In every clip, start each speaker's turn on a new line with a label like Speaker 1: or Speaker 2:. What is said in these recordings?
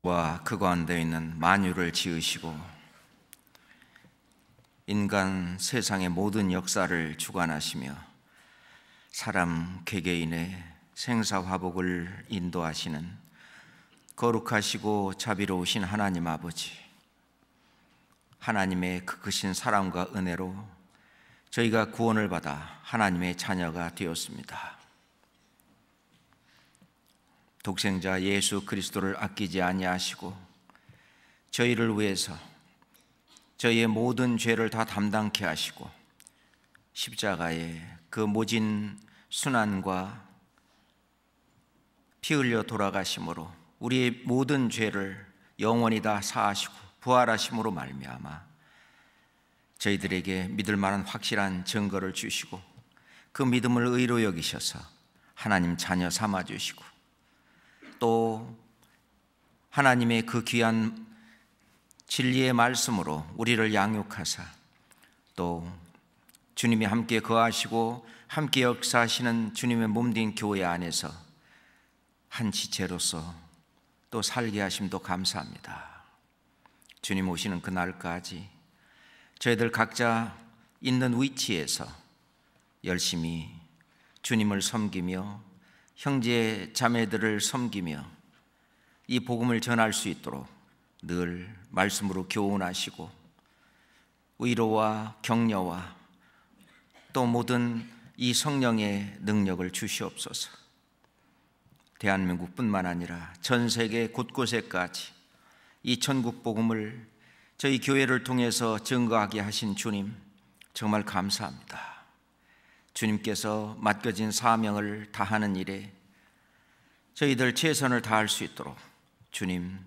Speaker 1: 와 그 가운데 있는 만유를 지으시고 인간 세상의 모든 역사를 주관하시며 사람 개개인의 생사화복을 인도하시는 거룩하시고 자비로우신 하나님 아버지, 하나님의 그 크신 사랑과 은혜로 저희가 구원을 받아 하나님의 자녀가 되었습니다. 독생자 예수 그리스도를 아끼지 아니하시고 저희를 위해서 저희의 모든 죄를 다 담당케 하시고 십자가에 그 모진 순환과 피 흘려 돌아가심으로 우리의 모든 죄를 영원히 다 사하시고 부활하심으로 말미암아 저희들에게 믿을 만한 확실한 증거를 주시고 그 믿음을 의로 여기셔서 하나님 자녀 삼아 주시고 또 하나님의 그 귀한 진리의 말씀으로 우리를 양육하사 또 주님이 함께 거하시고 함께 역사하시는 주님의 몸된 교회 안에서 한 지체로서 또 살게 하심도 감사합니다. 주님 오시는 그날까지 저희들 각자 있는 위치에서 열심히 주님을 섬기며 형제 자매들을 섬기며 이 복음을 전할 수 있도록 늘 말씀으로 교훈하시고 위로와 격려와 또 모든 이 성령의 능력을 주시옵소서. 대한민국뿐만 아니라 전 세계 곳곳에까지 이 천국 복음을 저희 교회를 통해서 증거하게 하신 주님 정말 감사합니다. 주님께서 맡겨진 사명을 다하는 일에 저희들 최선을 다할 수 있도록 주님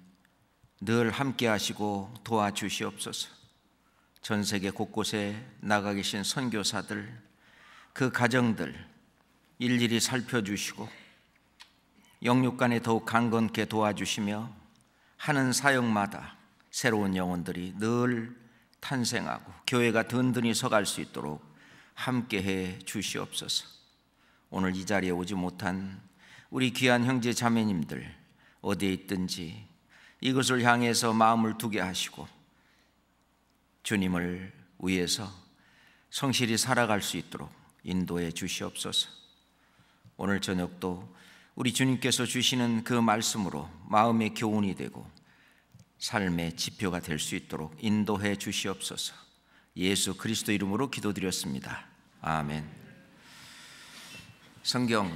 Speaker 1: 늘 함께 하시고 도와주시옵소서. 전 세계 곳곳에 나가 계신 선교사들, 그 가정들 일일이 살펴주시고 영육간에 더욱 강건케 도와주시며 하는 사역마다 새로운 영혼들이 늘 탄생하고 교회가 든든히 서갈 수 있도록 함께해 주시옵소서. 오늘 이 자리에 오지 못한 우리 귀한 형제 자매님들 어디에 있든지 이것을 향해서 마음을 두게 하시고 주님을 위해서 성실히 살아갈 수 있도록 인도해 주시옵소서. 오늘 저녁도 우리 주님께서 주시는 그 말씀으로 마음의 교훈이 되고 삶의 지표가 될 수 있도록 인도해 주시옵소서. 예수 그리스도 이름으로 기도드렸습니다. 아멘. 성경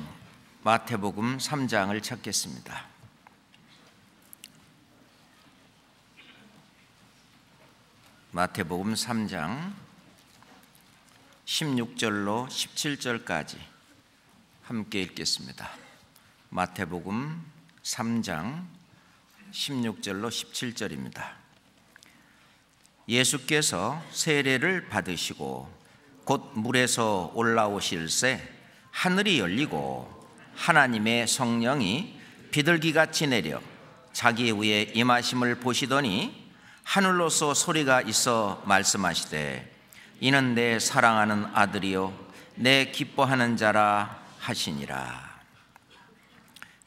Speaker 1: 마태복음 3장을 찾겠습니다. 마태복음 3장 16절로 17절까지 함께 읽겠습니다. 마태복음 3장 16절로 17절입니다. 예수께서 세례를 받으시고 곧 물에서 올라오실새 하늘이 열리고 하나님의 성령이 비둘기같이 내려 자기 위에 임하심을 보시더니 하늘로서 소리가 있어 말씀하시되 이는 내 사랑하는 아들이요 내 기뻐하는 자라 하시니라.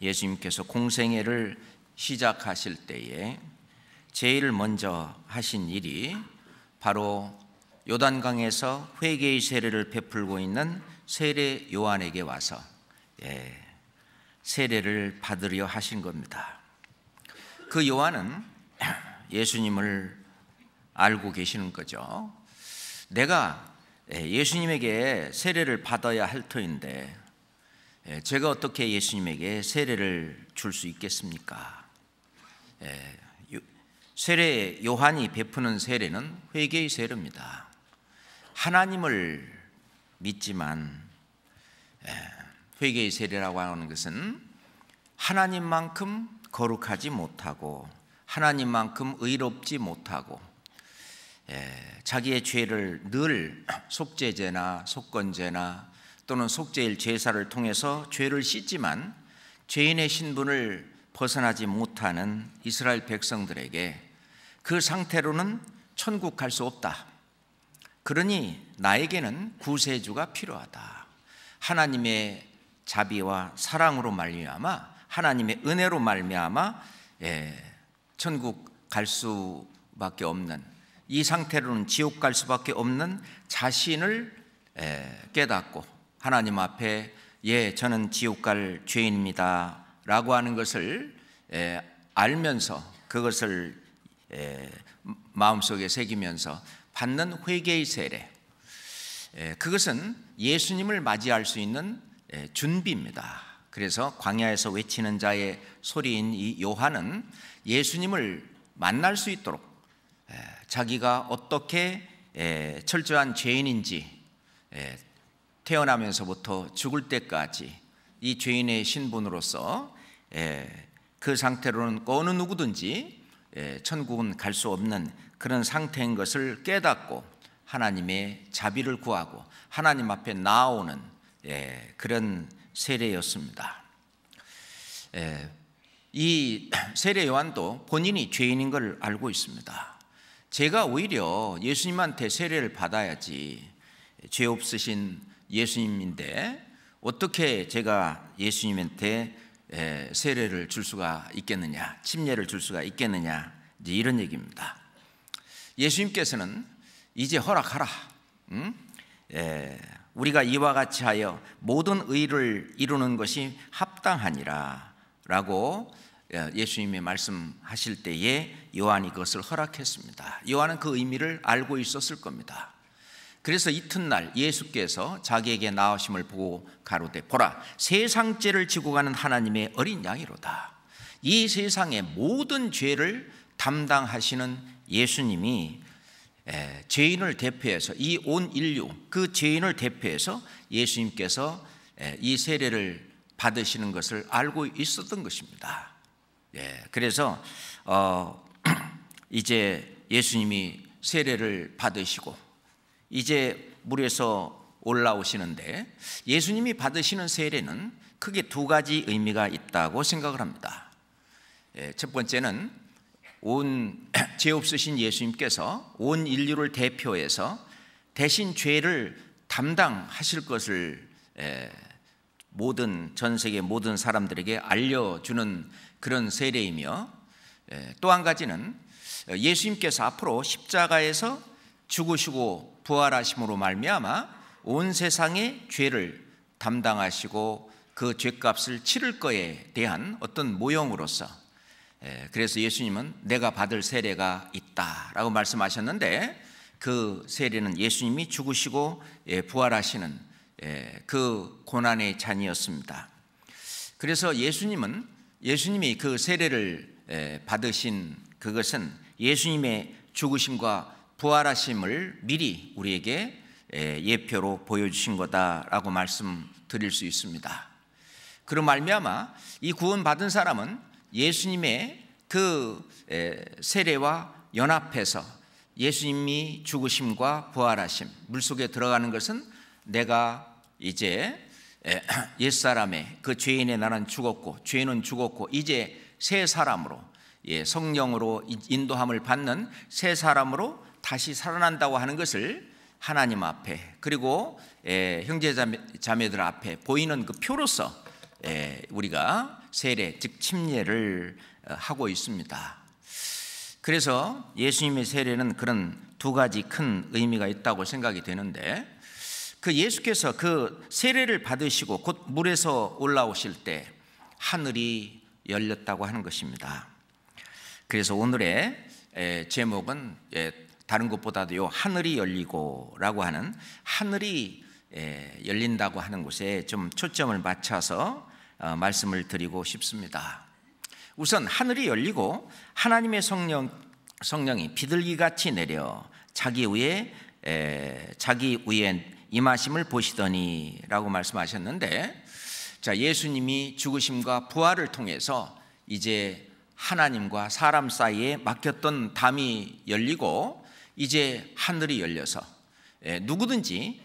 Speaker 1: 예수님께서 공생애를 시작하실 때에 제일 먼저 하신 일이 바로 요단강에서 회개의 세례를 베풀고 있는 세례 요한에게 와서 세례를 받으려 하신 겁니다. 그 요한은 예수님을 알고 계시는 거죠. 내가 예수님에게 세례를 받아야 할 터인데 제가 어떻게 예수님에게 세례를 줄 수 있겠습니까? 세례 요한이 베푸는 세례는 회개의 세례입니다. 하나님을 믿지만 회개의 세례라고 하는 것은 하나님만큼 거룩하지 못하고 하나님만큼 의롭지 못하고 자기의 죄를 늘 속죄제나 속건제나 또는 속죄일 제사를 통해서 죄를 씻지만 죄인의 신분을 벗어나지 못하는 이스라엘 백성들에게 그 상태로는 천국 갈 수 없다. 그러니 나에게는 구세주가 필요하다. 하나님의 자비와 사랑으로 말미암아 하나님의 은혜로 말미암아 천국 갈 수밖에 없는, 이 상태로는 지옥 갈 수밖에 없는 자신을 깨닫고 하나님 앞에 저는 지옥 갈 죄인입니다 라고 하는 것을 알면서 그것을 마음속에 새기면서 받는 회개의 세례, 그것은 예수님을 맞이할 수 있는 준비입니다. 그래서 광야에서 외치는 자의 소리인 이 요한은 예수님을 만날 수 있도록 자기가 어떻게 철저한 죄인인지 태어나면서부터 죽을 때까지 이 죄인의 신분으로서 그 상태로는 어느 누구든지 천국은 갈 수 없는 그런 상태인 것을 깨닫고 하나님의 자비를 구하고 하나님 앞에 나아오는 그런 세례였습니다. 이 세례 요한도 본인이 죄인인 걸 알고 있습니다. 제가 오히려 예수님한테 세례를 받아야지, 죄 없으신 예수님인데 어떻게 제가 예수님한테 세례를 줄 수가 있겠느냐, 침례를 줄 수가 있겠느냐, 이제 이런 얘기입니다. 예수님께서는 이제 허락하라. 우리가 이와 같이 하여 모든 의를 이루는 것이 합당하니라 라고 예수님이 말씀하실 때에 요한이 그것을 허락했습니다. 요한은 그 의미를 알고 있었을 겁니다. 그래서 이튿날 예수께서 자기에게 나오심을 보고 가로되 보라, 세상죄를 지고 가는 하나님의 어린 양이로다. 이 세상의 모든 죄를 담당하시는 예수님이 죄인을 대표해서, 이 온 인류 그 죄인을 대표해서 예수님께서 이 세례를 받으시는 것을 알고 있었던 것입니다. 그래서 이제 예수님이 세례를 받으시고 이제 물에서 올라오시는데, 예수님이 받으시는 세례는 크게 두 가지 의미가 있다고 생각을 합니다. 첫 번째는 죄 없으신 예수님께서 온 인류를 대표해서 대신 죄를 담당하실 것을 전 세계 모든 사람들에게 알려주는 그런 세례이며, 또 한 가지는 예수님께서 앞으로 십자가에서 죽으시고 부활하심으로 말미암아 온 세상의 죄를 담당하시고 그 죄값을 치를 거에 대한 어떤 모형으로서, 그래서 예수님은 내가 받을 세례가 있다라고 말씀하셨는데, 그 세례는 예수님이 죽으시고 부활하시는 그 고난의 잔이었습니다. 그래서 예수님이 그 세례를 받으신 그것은 예수님의 죽으심과 부활하심을 미리 우리에게 예표로 보여주신 거다라고 말씀드릴 수 있습니다. 그로 말미암아 이 구원받은 사람은 예수님의 그 세례와 연합해서 예수님이 죽으심과 부활하심, 물속에 들어가는 것은 내가 이제 옛사람의 그 죄인의 나는 죽었고 죄는 죽었고 이제 새 사람으로, 성령으로 인도함을 받는 새 사람으로 다시 살아난다고 하는 것을 하나님 앞에, 그리고 형제자매들 앞에 보이는 그 표로서 우리가 세례, 즉 침례를 하고 있습니다. 그래서 예수님의 세례는 그런 두 가지 큰 의미가 있다고 생각이 되는데, 그 예수께서 그 세례를 받으시고 곧 물에서 올라오실 때 하늘이 열렸다고 하는 것입니다. 그래서 오늘의 제목은 다른 것보다도 요 하늘이 열리고라고 하는, 하늘이 열린다고 하는 곳에 좀 초점을 맞춰서 말씀을 드리고 싶습니다. 우선 하늘이 열리고 하나님의 성령이 비둘기같이 내려 자기 위에 임하심을 보시더니 라고 말씀하셨는데, 자, 예수님이 죽으심과 부활을 통해서 이제 하나님과 사람 사이에 막혔던 담이 열리고 이제 하늘이 열려서 누구든지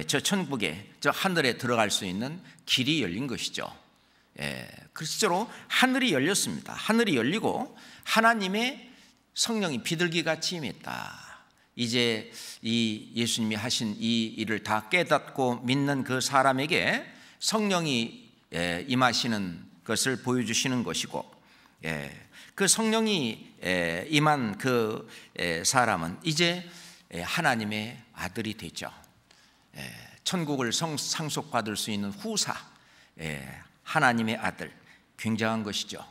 Speaker 1: 저 천국에, 저 하늘에 들어갈 수 있는 길이 열린 것이죠. 실제로 하늘이 열렸습니다. 하늘이 열리고 하나님의 성령이 비둘기같이 임했다. 이제 이 예수님이 하신 이 일을 다 깨닫고 믿는 그 사람에게 성령이 임하시는 것을 보여주시는 것이고, 그 성령이 임한 그 사람은 이제 하나님의 아들이 되죠. 천국을 상속받을 수 있는 후사, 하나님의 아들, 굉장한 것이죠.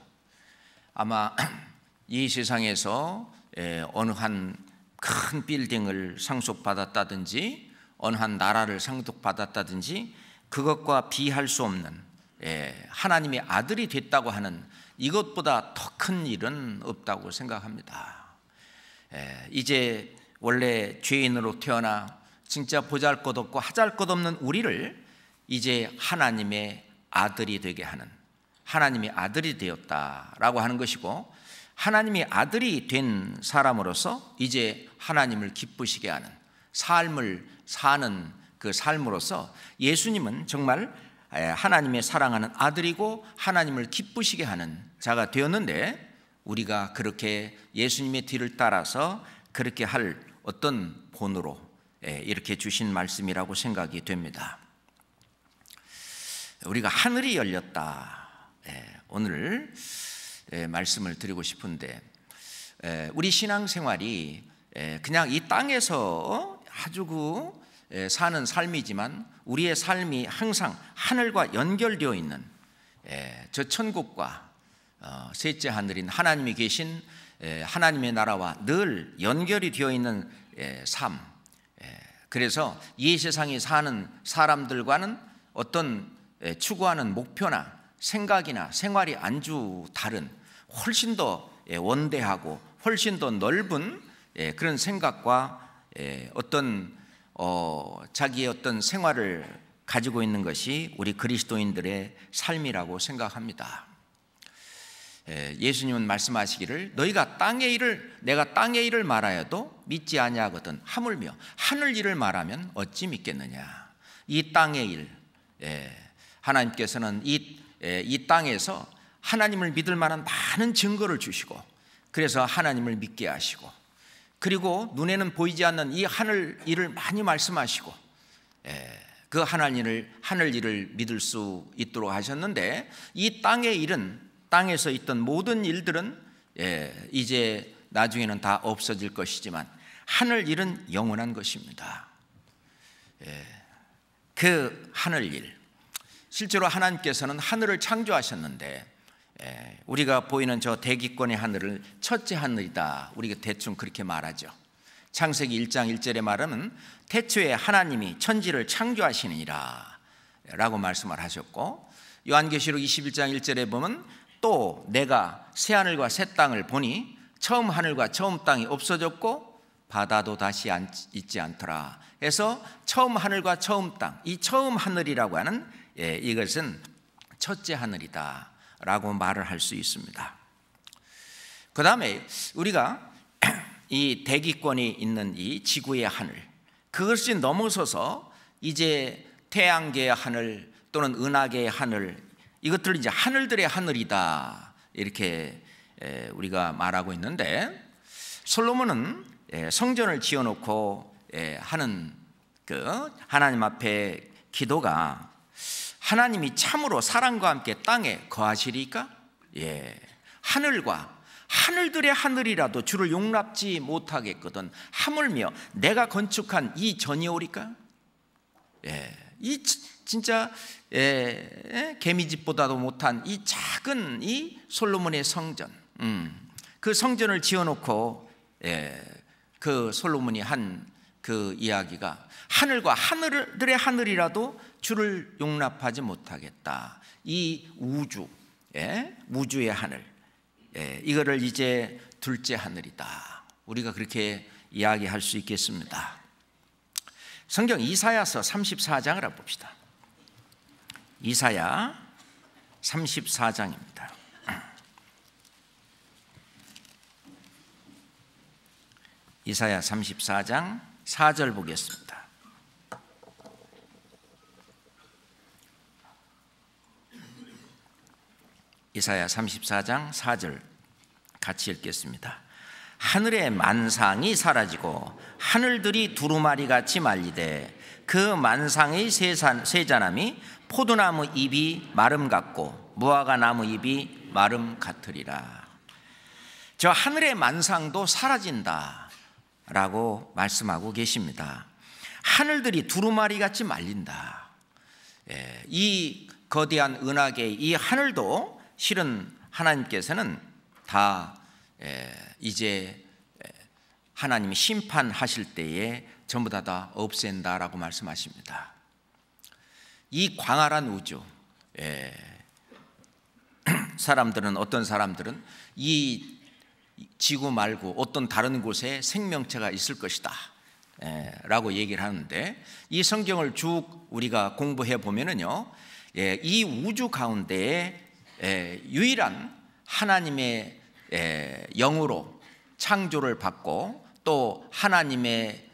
Speaker 1: 아마 이 세상에서 어느 한 큰 빌딩을 상속받았다든지 어느 한 나라를 상속받았다든지 그것과 비할 수 없는 하나님의 아들이 됐다고 하는 이것보다 더 큰 일은 없다고 생각합니다. 이제 원래 죄인으로 태어나 진짜 보잘것없고 하잘것없는 우리를 이제 하나님의 아들이 되게 하는, 하나님의 아들이 되었다라고 하는 것이고, 하나님의 아들이 된 사람으로서 이제 하나님을 기쁘시게 하는 삶을 사는 그 삶으로서 예수님은 정말 하나님의 사랑하는 아들이고 하나님을 기쁘시게 하는 자가 되었는데, 우리가 그렇게 예수님의 뒤를 따라서 그렇게 할 어떤 본으로 이렇게 주신 말씀이라고 생각이 됩니다. 우리가 하늘이 열렸다, 오늘 말씀을 드리고 싶은데, 우리 신앙생활이 그냥 이 땅에서 아주 사는 삶이지만 우리의 삶이 항상 하늘과 연결되어 있는 저 천국과 셋째 하늘인 하나님이 계신 하나님의 나라와 늘 연결이 되어 있는 삶, 그래서 이 세상에 사는 사람들과는 어떤 추구하는 목표나 생각이나 생활이 아주 다른, 훨씬 더 원대하고 훨씬 더 넓은 그런 생각과 어떤 자기의 어떤 생활을 가지고 있는 것이 우리 그리스도인들의 삶이라고 생각합니다. 예수님은 말씀하시기를 너희가 내가 땅의 일을 말하여도 믿지 아니하거든 하물며 하늘 일을 말하면 어찌 믿겠느냐. 이 땅의 일, 하나님께서는 이 땅에서 하나님을 믿을 만한 많은 증거를 주시고, 그래서 하나님을 믿게 하시고, 그리고 눈에는 보이지 않는 이 하늘 일을 많이 말씀하시고, 그 하늘 일을 믿을 수 있도록 하셨는데, 이 땅의 일은, 땅에서 있던 모든 일들은 이제 나중에는 다 없어질 것이지만 하늘 일은 영원한 것입니다. 그 하늘 일, 실제로 하나님께서는 하늘을 창조하셨는데 우리가 보이는 저 대기권의 하늘을 첫째 하늘이다, 우리가 대충 그렇게 말하죠. 창세기 1장 1절에 말하면 태초에 하나님이 천지를 창조하시니라 라고 말씀을 하셨고, 요한계시록 21장 1절에 보면 또 내가 새 하늘과 새 땅을 보니 처음 하늘과 처음 땅이 없어졌고 바다도 다시 있지 않더라 해서 처음 하늘과 처음 땅, 이 처음 하늘이라고 하는 이것은 첫째 하늘이다 라고 말을 할 수 있습니다. 그 다음에 우리가 이 대기권이 있는 이 지구의 하늘, 그것이 넘어서서 이제 태양계의 하늘 또는 은하계의 하늘, 이것들은 이제 하늘들의 하늘이다 이렇게 우리가 말하고 있는데, 솔로몬은 성전을 지어놓고 하는 그 하나님 앞에 기도가 하나님이 참으로 사랑과 함께 땅에 거하시리까? 하늘과 하늘들의 하늘이라도 주를 용납지 못하겠거든 하물며 내가 건축한 이 전이 오리까? 이 진짜 개미집보다도 못한 이 작은 이 솔로몬의 성전, 그 성전을 지어놓고 그 솔로몬이 한 그 이야기가 하늘과 하늘들의 하늘이라도 주를 용납하지 못하겠다. 이 우주의 하늘, 이거를 이제 둘째 하늘이다, 우리가 그렇게 이야기할 수 있겠습니다. 성경 이사야서 34장을 봅시다. 이사야 34장입니다. 이사야 34장 4절 보겠습니다. 이사야 34장 4절 같이 읽겠습니다. 하늘의 만상이 사라지고 하늘들이 두루마리같이 말리되 그 만상의 세자남이 포도나무 잎이 마름 같고 무화과 나무 잎이 마름 같으리라. 저 하늘의 만상도 사라진다라고 말씀하고 계십니다. 하늘들이 두루마리 같이 말린다. 이 거대한 은하계, 이 하늘도 실은 하나님께서는 다 이제 하나님이 심판하실 때에 전부 다 없앤다라고 말씀하십니다. 이 광활한 우주, 사람들은, 어떤 사람들은 이 지구 말고 어떤 다른 곳에 생명체가 있을 것이다 라고 얘기를 하는데, 이 성경을 쭉 우리가 공부해 보면은요, 이 우주 가운데에 유일한 하나님의 영으로 창조를 받고 또 하나님의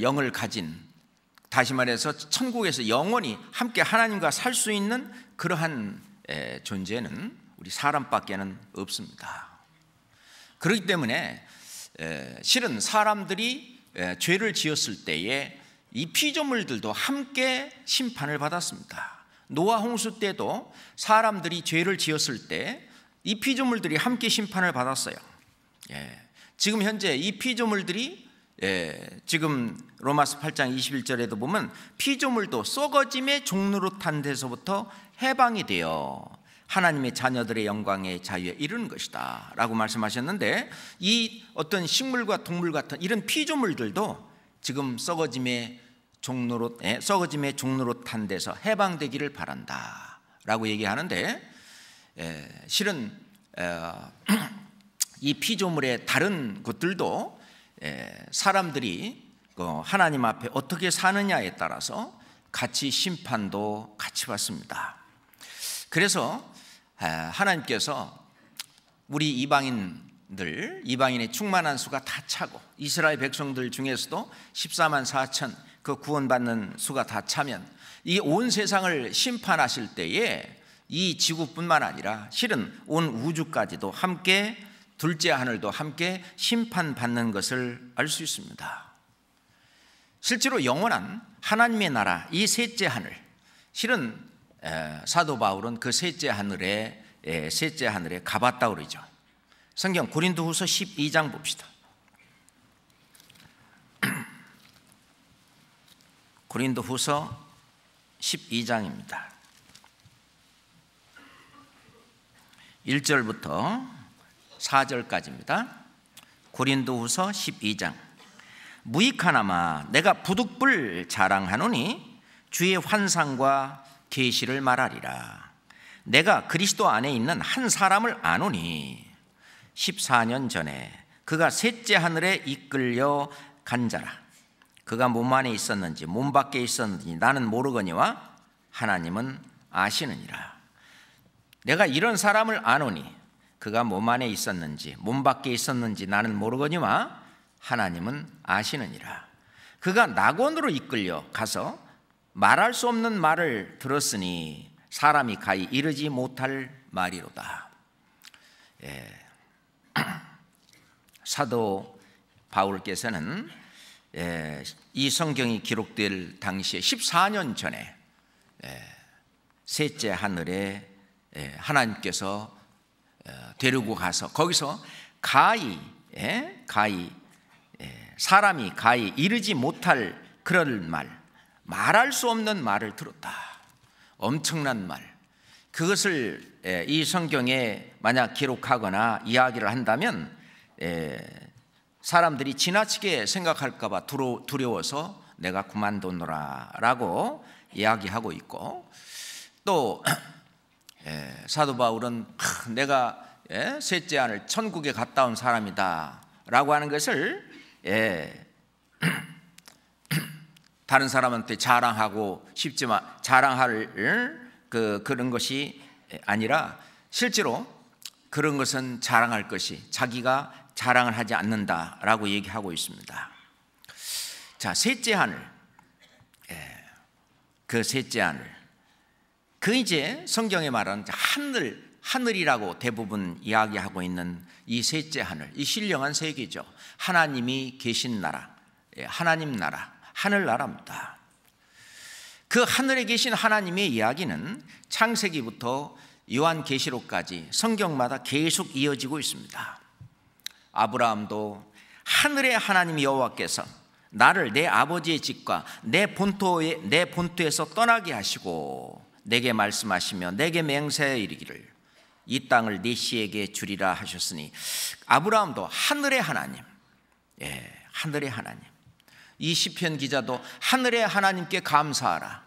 Speaker 1: 영을 가진, 다시 말해서 천국에서 영원히 함께 하나님과 살 수 있는 그러한 존재는 우리 사람밖에는 없습니다. 그렇기 때문에 실은 사람들이 죄를 지었을 때에 이 피조물들도 함께 심판을 받았습니다. 노아 홍수 때도 사람들이 죄를 지었을 때 이 피조물들이 함께 심판을 받았어요. 지금 현재 이 피조물들이 지금 로마서 8장 21절에도 보면 피조물도 썩어짐의 종로로 탄 데서부터 해방이 되어 하나님의 자녀들의 영광의 자유에 이르는 것이다 라고 말씀하셨는데, 이 어떤 식물과 동물 같은 이런 피조물들도 지금 썩어짐의 종로로 탄 데서 해방되기를 바란다 라고 얘기하는데, 실은 이 피조물의 다른 것들도 사람들이 하나님 앞에 어떻게 사느냐에 따라서 같이 심판도 같이 받습니다. 그래서 하나님께서 우리 이방인의 충만한 수가 다 차고 이스라엘 백성들 중에서도 14만 4천 그 구원받는 수가 다 차면 이 온 세상을 심판하실 때에 이 지구뿐만 아니라 실은 온 우주까지도 함께, 둘째 하늘도 함께 심판받는 것을 알 수 있습니다. 실제로 영원한 하나님의 나라, 이 셋째 하늘, 실은 사도 바울은 그 셋째 하늘에 가봤다고 그러죠. 성경 고린도후서 12장 봅시다. 고린도후서 12장입니다. 1절부터 4절까지입니다. 고린도후서 12장. 무익하나마 내가 부득불 자랑하노니 주의 환상과 계시를 말하리라. 내가 그리스도 안에 있는 한 사람을 아노니 14년 전에 그가 셋째 하늘에 이끌려 간 자라. 그가 몸 안에 있었는지 몸 밖에 있었는지 나는 모르거니와 하나님은 아시느니라. 내가 이런 사람을 아노니 그가 몸 안에 있었는지 몸 밖에 있었는지 나는 모르거니와 하나님은 아시느니라. 그가 낙원으로 이끌려 가서 말할 수 없는 말을 들었으니 사람이 가히 이르지 못할 말이로다. 사도 바울께서는 이 성경이 기록될 당시에 14년 전에 셋째 하늘에 하나님께서 데리고 가서 거기서 가히 사람이 가히 이르지 못할 그런 말할 수 없는 말을 들었다. 엄청난 말. 그것을 이 성경에 만약 기록하거나 이야기를 한다면 사람들이 지나치게 생각할까 봐 두려워서 내가 그만두노라 라고 이야기하고 있고, 또 사도 바울은 내가 셋째 하늘 천국에 갔다 온 사람이다 라고 하는 것을 다른 사람한테 자랑하고 싶지만 자랑할 그런 것이 아니라 실제로 그런 것은 자랑할 것이 자기가 자랑을 하지 않는다라고 얘기하고 있습니다. 자, 셋째 하늘, 그 셋째 하늘, 그 이제 성경에 말하는 하늘이라고 대부분 이야기하고 있는 이 셋째 하늘, 이 신령한 세계죠. 하나님이 계신 나라, 하나님 나라, 하늘나라입니다. 그 하늘에 계신 하나님의 이야기는 창세기부터 요한계시록까지 성경마다 계속 이어지고 있습니다. 아브라함도 하늘의 하나님 여호와께서 나를 내 아버지의 집과 내 본토에서 떠나게 하시고 내게 말씀하시며 내게 맹세하여 이르기를 이 땅을 네 씨에게 주리라 하셨으니, 아브라함도 하늘의 하나님, 하늘의 하나님. 이 시편 기자도 하늘의 하나님께 감사하라.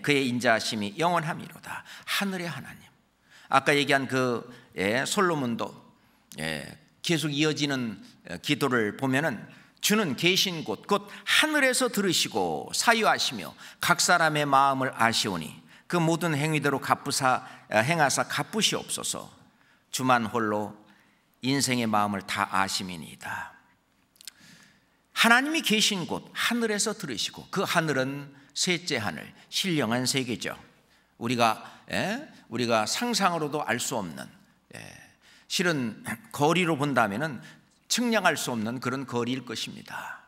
Speaker 1: 그의 인자하심이 영원함이로다. 하늘의 하나님. 아까 얘기한 솔로몬도 계속 이어지는 기도를 보면은 주는 계신 곳 곧 하늘에서 들으시고 사유하시며 각 사람의 마음을 아시오니 그 모든 행위대로 행하사 갚으시옵소서. 주만 홀로 인생의 마음을 다 아심이니이다. 하나님이 계신 곳 하늘에서 들으시고, 그 하늘은 셋째 하늘, 신령한 세계죠. 우리가 상상으로도 알 수 없는, 실은 거리로 본다면은 측량할 수 없는 그런 거리일 것입니다.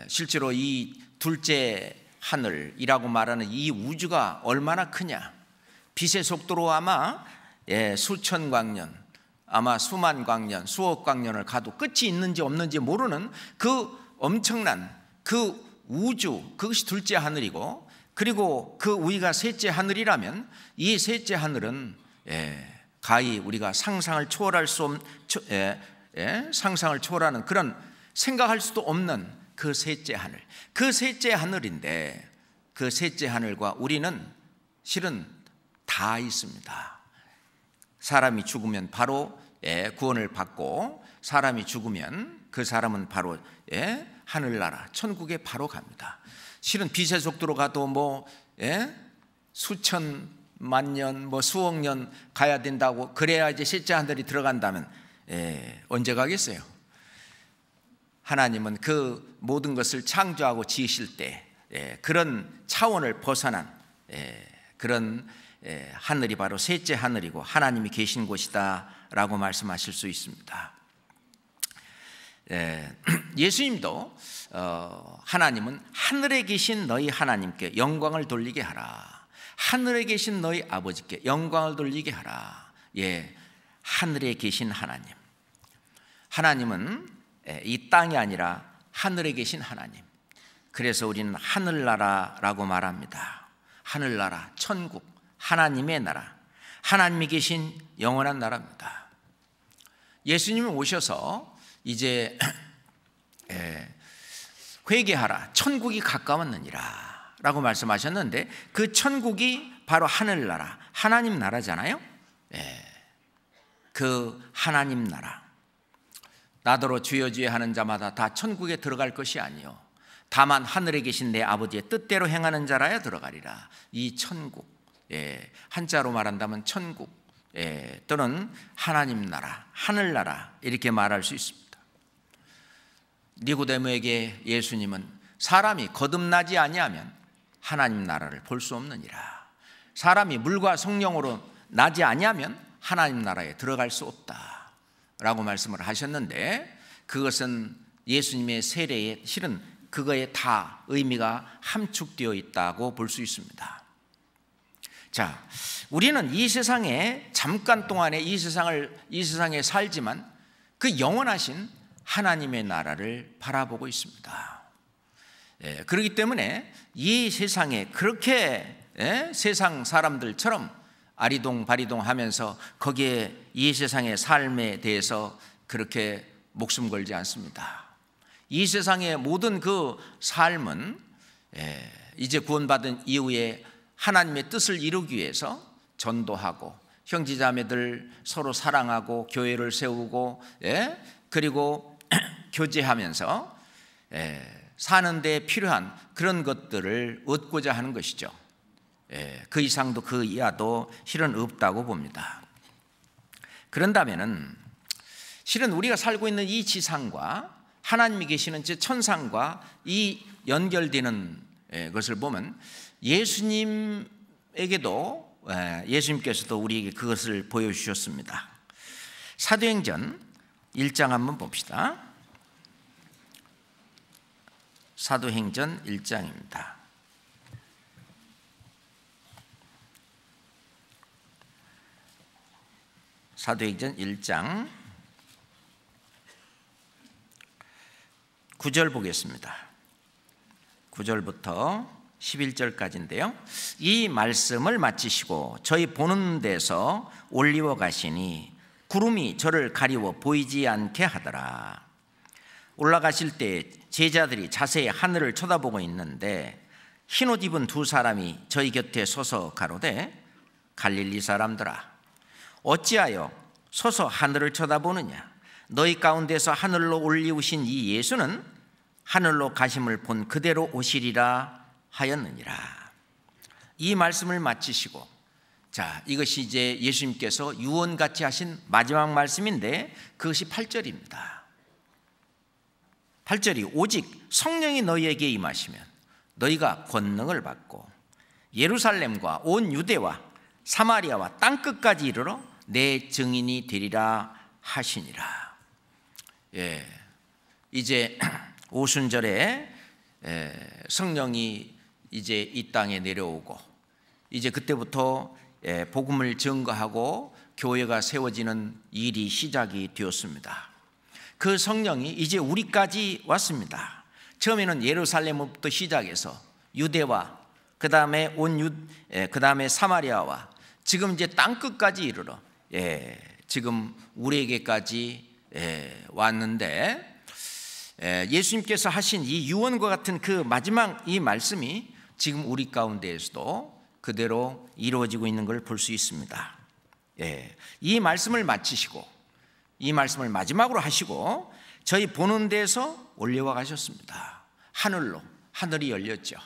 Speaker 1: 실제로 이 둘째 하늘이라고 말하는 이 우주가 얼마나 크냐, 빛의 속도로 아마 수천 광년, 아마 수만 광년, 수억 광년을 가도 끝이 있는지 없는지 모르는 그 엄청난 그 우주, 그것이 둘째 하늘이고, 그리고 그 위가 셋째 하늘이라면 이 셋째 하늘은 가히 우리가 상상을 초월할 수 없는, 상상을 초월하는 그런, 생각할 수도 없는 그 셋째 하늘, 그 셋째 하늘인데, 그 셋째 하늘과 우리는 실은 다 있습니다. 사람이 죽으면 바로 구원을 받고, 사람이 죽으면 그 사람은 바로 하늘나라 천국에 바로 갑니다. 실은 빛의 속도로 가도 수천만 년, 수억 년 가야 된다고, 그래야 이제 셋째 하늘이 들어간다면 언제 가겠어요? 하나님은 그 모든 것을 창조하고 지으실 때 그런 차원을 벗어난 그런 하늘이 바로 셋째 하늘이고 하나님이 계신 곳이다 라고 말씀하실 수 있습니다. 예수님도 하나님은 하늘에 계신 너희 하나님께 영광을 돌리게 하라, 하늘에 계신 너희 아버지께 영광을 돌리게 하라. 하늘에 계신 하나님, 하나님은 이 땅이 아니라 하늘에 계신 하나님. 그래서 우리는 하늘나라라고 말합니다. 하늘나라, 천국, 하나님의 나라, 하나님이 계신 영원한 나라입니다. 예수님이 오셔서 이제 회개하라, 천국이 가까웠느니라 라고 말씀하셨는데, 그 천국이 바로 하늘나라, 하나님 나라잖아요. 그 하나님 나라, 나더러 주여 주여 하는 자마다 다 천국에 들어갈 것이 아니요 다만 하늘에 계신 내 아버지의 뜻대로 행하는 자라야 들어가리라. 이 천국, 한자로 말한다면 천국, 또는 하나님 나라, 하늘나라, 이렇게 말할 수 있습니다. 니고데모에게 예수님은 사람이 거듭나지 아니하면 하나님 나라를 볼 수 없느니라. 사람이 물과 성령으로 나지 아니하면 하나님 나라에 들어갈 수 없다 라고 말씀을 하셨는데, 그것은 예수님의 세례에 실은 그거에 다 의미가 함축되어 있다고 볼 수 있습니다. 자, 우리는 이 세상에 잠깐 동안에 이 세상에 살지만 그 영원하신 하나님의 나라를 바라보고 있습니다. 그렇기 때문에 이 세상에 그렇게 세상 사람들처럼 아리동바리동 하면서 거기에 이 세상의 삶에 대해서 그렇게 목숨 걸지 않습니다. 이 세상의 모든 그 삶은 이제 구원받은 이후에 하나님의 뜻을 이루기 위해서 전도하고, 형제자매들 서로 사랑하고, 교회를 세우고, 그리고 교제하면서 사는 데 필요한 그런 것들을 얻고자 하는 것이죠. 그 이상도 그 이하도 실은 없다고 봅니다. 그런다면은 실은 우리가 살고 있는 이 지상과 하나님이 계시는 천상과 이 연결되는 것을 보면 예수님께서도 우리에게 그것을 보여주셨습니다. 사도행전 1장 한번 봅시다. 사도행전 1장입니다. 사도행전 1장 9절 보겠습니다. 9절부터 11절까지인데요. 이 말씀을 마치시고 저희 보는 데서 올리워 가시니 구름이 저를 가리워 보이지 않게 하더라. 올라가실 때 제자들이 자세히 하늘을 쳐다보고 있는데 흰옷 입은 두 사람이 저희 곁에 서서 가로되 갈릴리 사람들아 어찌하여 서서 하늘을 쳐다보느냐. 너희 가운데서 하늘로 올리우신 이 예수는 하늘로 가심을 본 그대로 오시리라 하였느니라. 이 말씀을 마치시고, 자, 이것이 이제 예수님께서 유언같이 하신 마지막 말씀인데 그것이 8절입니다. 8절이 오직 성령이 너희에게 임하시면 너희가 권능을 받고 예루살렘과 온 유대와 사마리아와 땅끝까지 이르러 내 증인이 되리라 하시니라. 예, 이제 오순절에 성령이 이제 이 땅에 내려오고 이제 그때부터 복음을 증거하고 교회가 세워지는 일이 시작이 되었습니다. 그 성령이 이제 우리까지 왔습니다. 처음에는 예루살렘부터 시작해서 유대와 그다음에 그다음에 사마리아와 지금 이제 땅 끝까지 이르러 지금 우리에게까지 왔는데 예수님께서 하신 이 유언과 같은 그 마지막 이 말씀이 지금 우리 가운데에서도 그대로 이루어지고 있는 걸 볼 수 있습니다. 이 말씀을 마치시고 이 말씀을 마지막으로 하시고 저희 보는 데서 올려와 가셨습니다. 하늘로. 하늘이 열렸죠.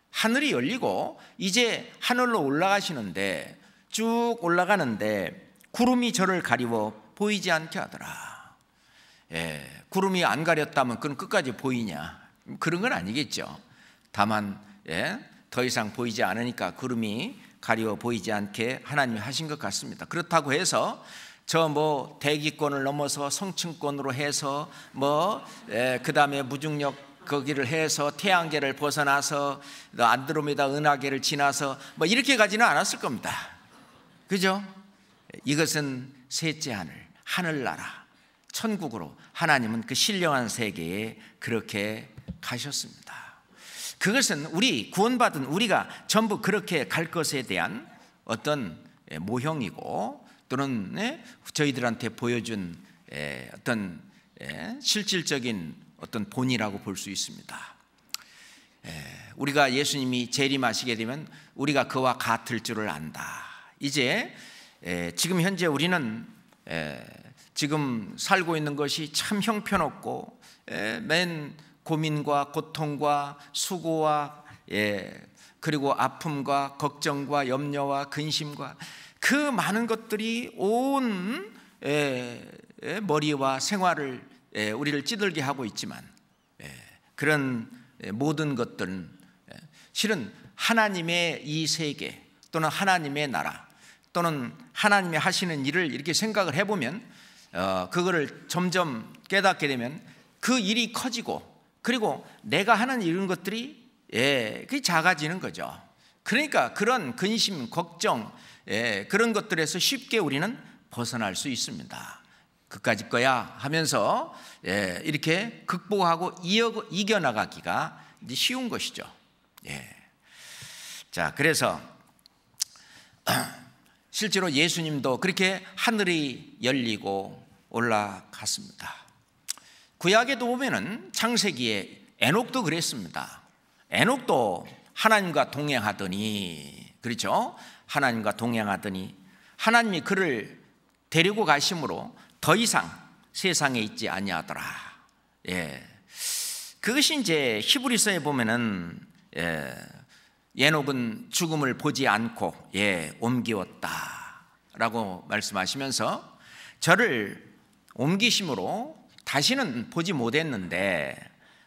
Speaker 1: 하늘이 열리고 이제 하늘로 올라가시는데 쭉 올라가는데 구름이 저를 가리워 보이지 않게 하더라. 구름이 안 가렸다면 그건 끝까지 보이냐? 그런 건 아니겠죠. 다만 더 이상 보이지 않으니까 구름이 가리워 보이지 않게 하나님이 하신 것 같습니다. 그렇다고 해서 저 뭐 대기권을 넘어서 성층권으로 해서 그 다음에 무중력 거기를 해서 태양계를 벗어나서 안드로메다 은하계를 지나서 이렇게 가지는 않았을 겁니다. 그죠? 이것은 셋째 하늘, 하늘나라, 천국으로 하나님은 그 신령한 세계에 그렇게 가셨습니다. 그것은 우리 구원받은 우리가 전부 그렇게 갈 것에 대한 어떤 모형이고 또는 저희들한테 보여준 어떤 실질적인 어떤 본이라고 볼 수 있습니다. 우리가 예수님이 재림하시게 되면 우리가 그와 같을 줄을 안다. 이제 지금 현재 우리는 지금 살고 있는 것이 참 형편없고 맨 고민과 고통과 수고와 그리고 아픔과 걱정과 염려와 근심과 그 많은 것들이 온 머리와 생활을 우리를 찌들게 하고 있지만 그런 모든 것들은 실은 하나님의 이 세계 또는 하나님의 나라 또는 하나님이 하시는 일을 이렇게 생각을 해보면 그거를 점점 깨닫게 되면 그 일이 커지고 그리고 내가 하는 이런 것들이 그게 작아지는 거죠. 그러니까 그런 근심, 걱정 그런 것들에서 쉽게 우리는 벗어날 수 있습니다. 그까짓 거야 하면서 이렇게 극복하고 이겨나가기가 이제 쉬운 것이죠. 자, 그래서 실제로 예수님도 그렇게 하늘이 열리고 올라갔습니다. 구약에도 보면은 창세기에 에녹도 그랬습니다. 에녹도 하나님과 동행하더니, 그렇죠? 하나님과 동행하더니 하나님이 그를 데리고 가심으로 더 이상 세상에 있지 아니하더라. 그것이 이제 히브리서에 보면은 에녹은 죽음을 보지 않고 옮기었다라고 말씀하시면서 저를 옮기심으로 다시는 보지 못했는데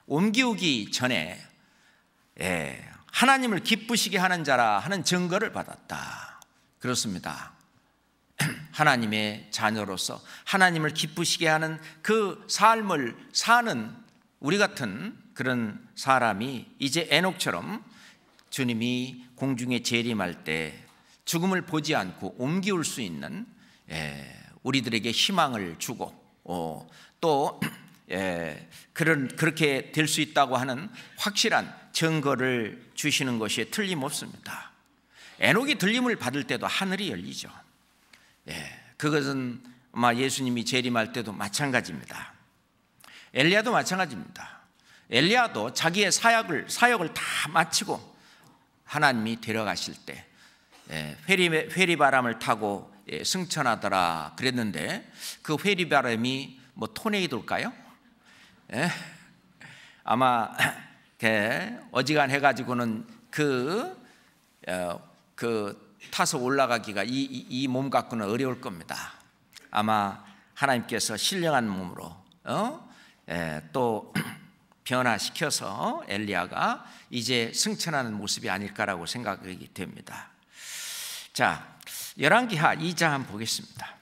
Speaker 1: 옮기우기 전에 하나님을 기쁘시게 하는 자라 하는 증거를 받았다. 그렇습니다. 하나님의 자녀로서 하나님을 기쁘시게 하는 그 삶을 사는 우리 같은 그런 사람이 이제 에녹처럼 주님이 공중에 재림할 때 죽음을 보지 않고 옮기울 수 있는 우리들에게 희망을 주고 또 그렇게 될 수 있다고 하는 확실한 증거를 주시는 것이 틀림없습니다. 에녹이 들림을 받을 때도 하늘이 열리죠. 그것은 아마 예수님이 재림할 때도 마찬가지입니다. 엘리야도 마찬가지입니다. 엘리야도 자기의 사역을 다 마치고 하나님이 데려가실 때 회리바람을 타고 승천하더라 그랬는데, 그 회리바람이 뭐 토네이도일까요? 아마 어지간해가지고는 그 타서 올라가기가 이 몸 갖고는 어려울 겁니다. 아마 하나님께서 신령한 몸으로 또 변화시켜서 엘리야가 이제 승천하는 모습이 아닐까라고 생각이 됩니다. 자, 열왕기하 2장 한번 보겠습니다.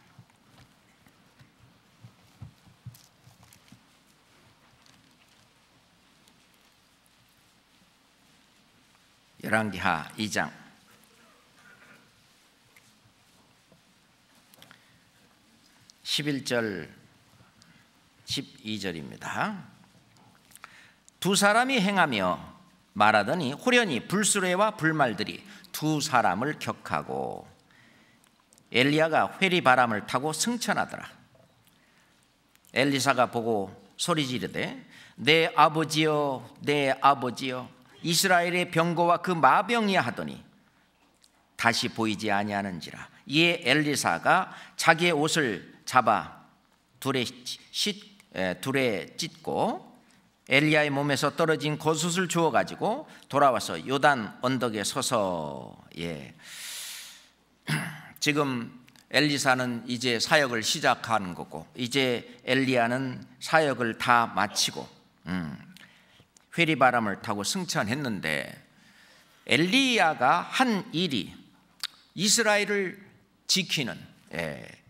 Speaker 1: 열왕기하 2장 11절 12절입니다. 두 사람이 행하며 말하더니 호련히 불수레와 불말들이 두 사람을 격하고 엘리야가 회리바람을 타고 승천하더라. 엘리사가 보고 소리 지르되 내 아버지여 내 아버지여 이스라엘의 병거와 그 마병이야 하더니 다시 보이지 아니하는지라. 이에 엘리사가 자기의 옷을 잡아 둘에 찢고 엘리야의 몸에서 떨어진 겉옷을 주워 가지고 돌아와서 요단 언덕에 서서 지금 엘리사는 이제 사역을 시작하는 거고, 이제 엘리야는 사역을 다 마치고 회리바람을 타고 승천했는데, 엘리야가 한 일이 이스라엘을 지키는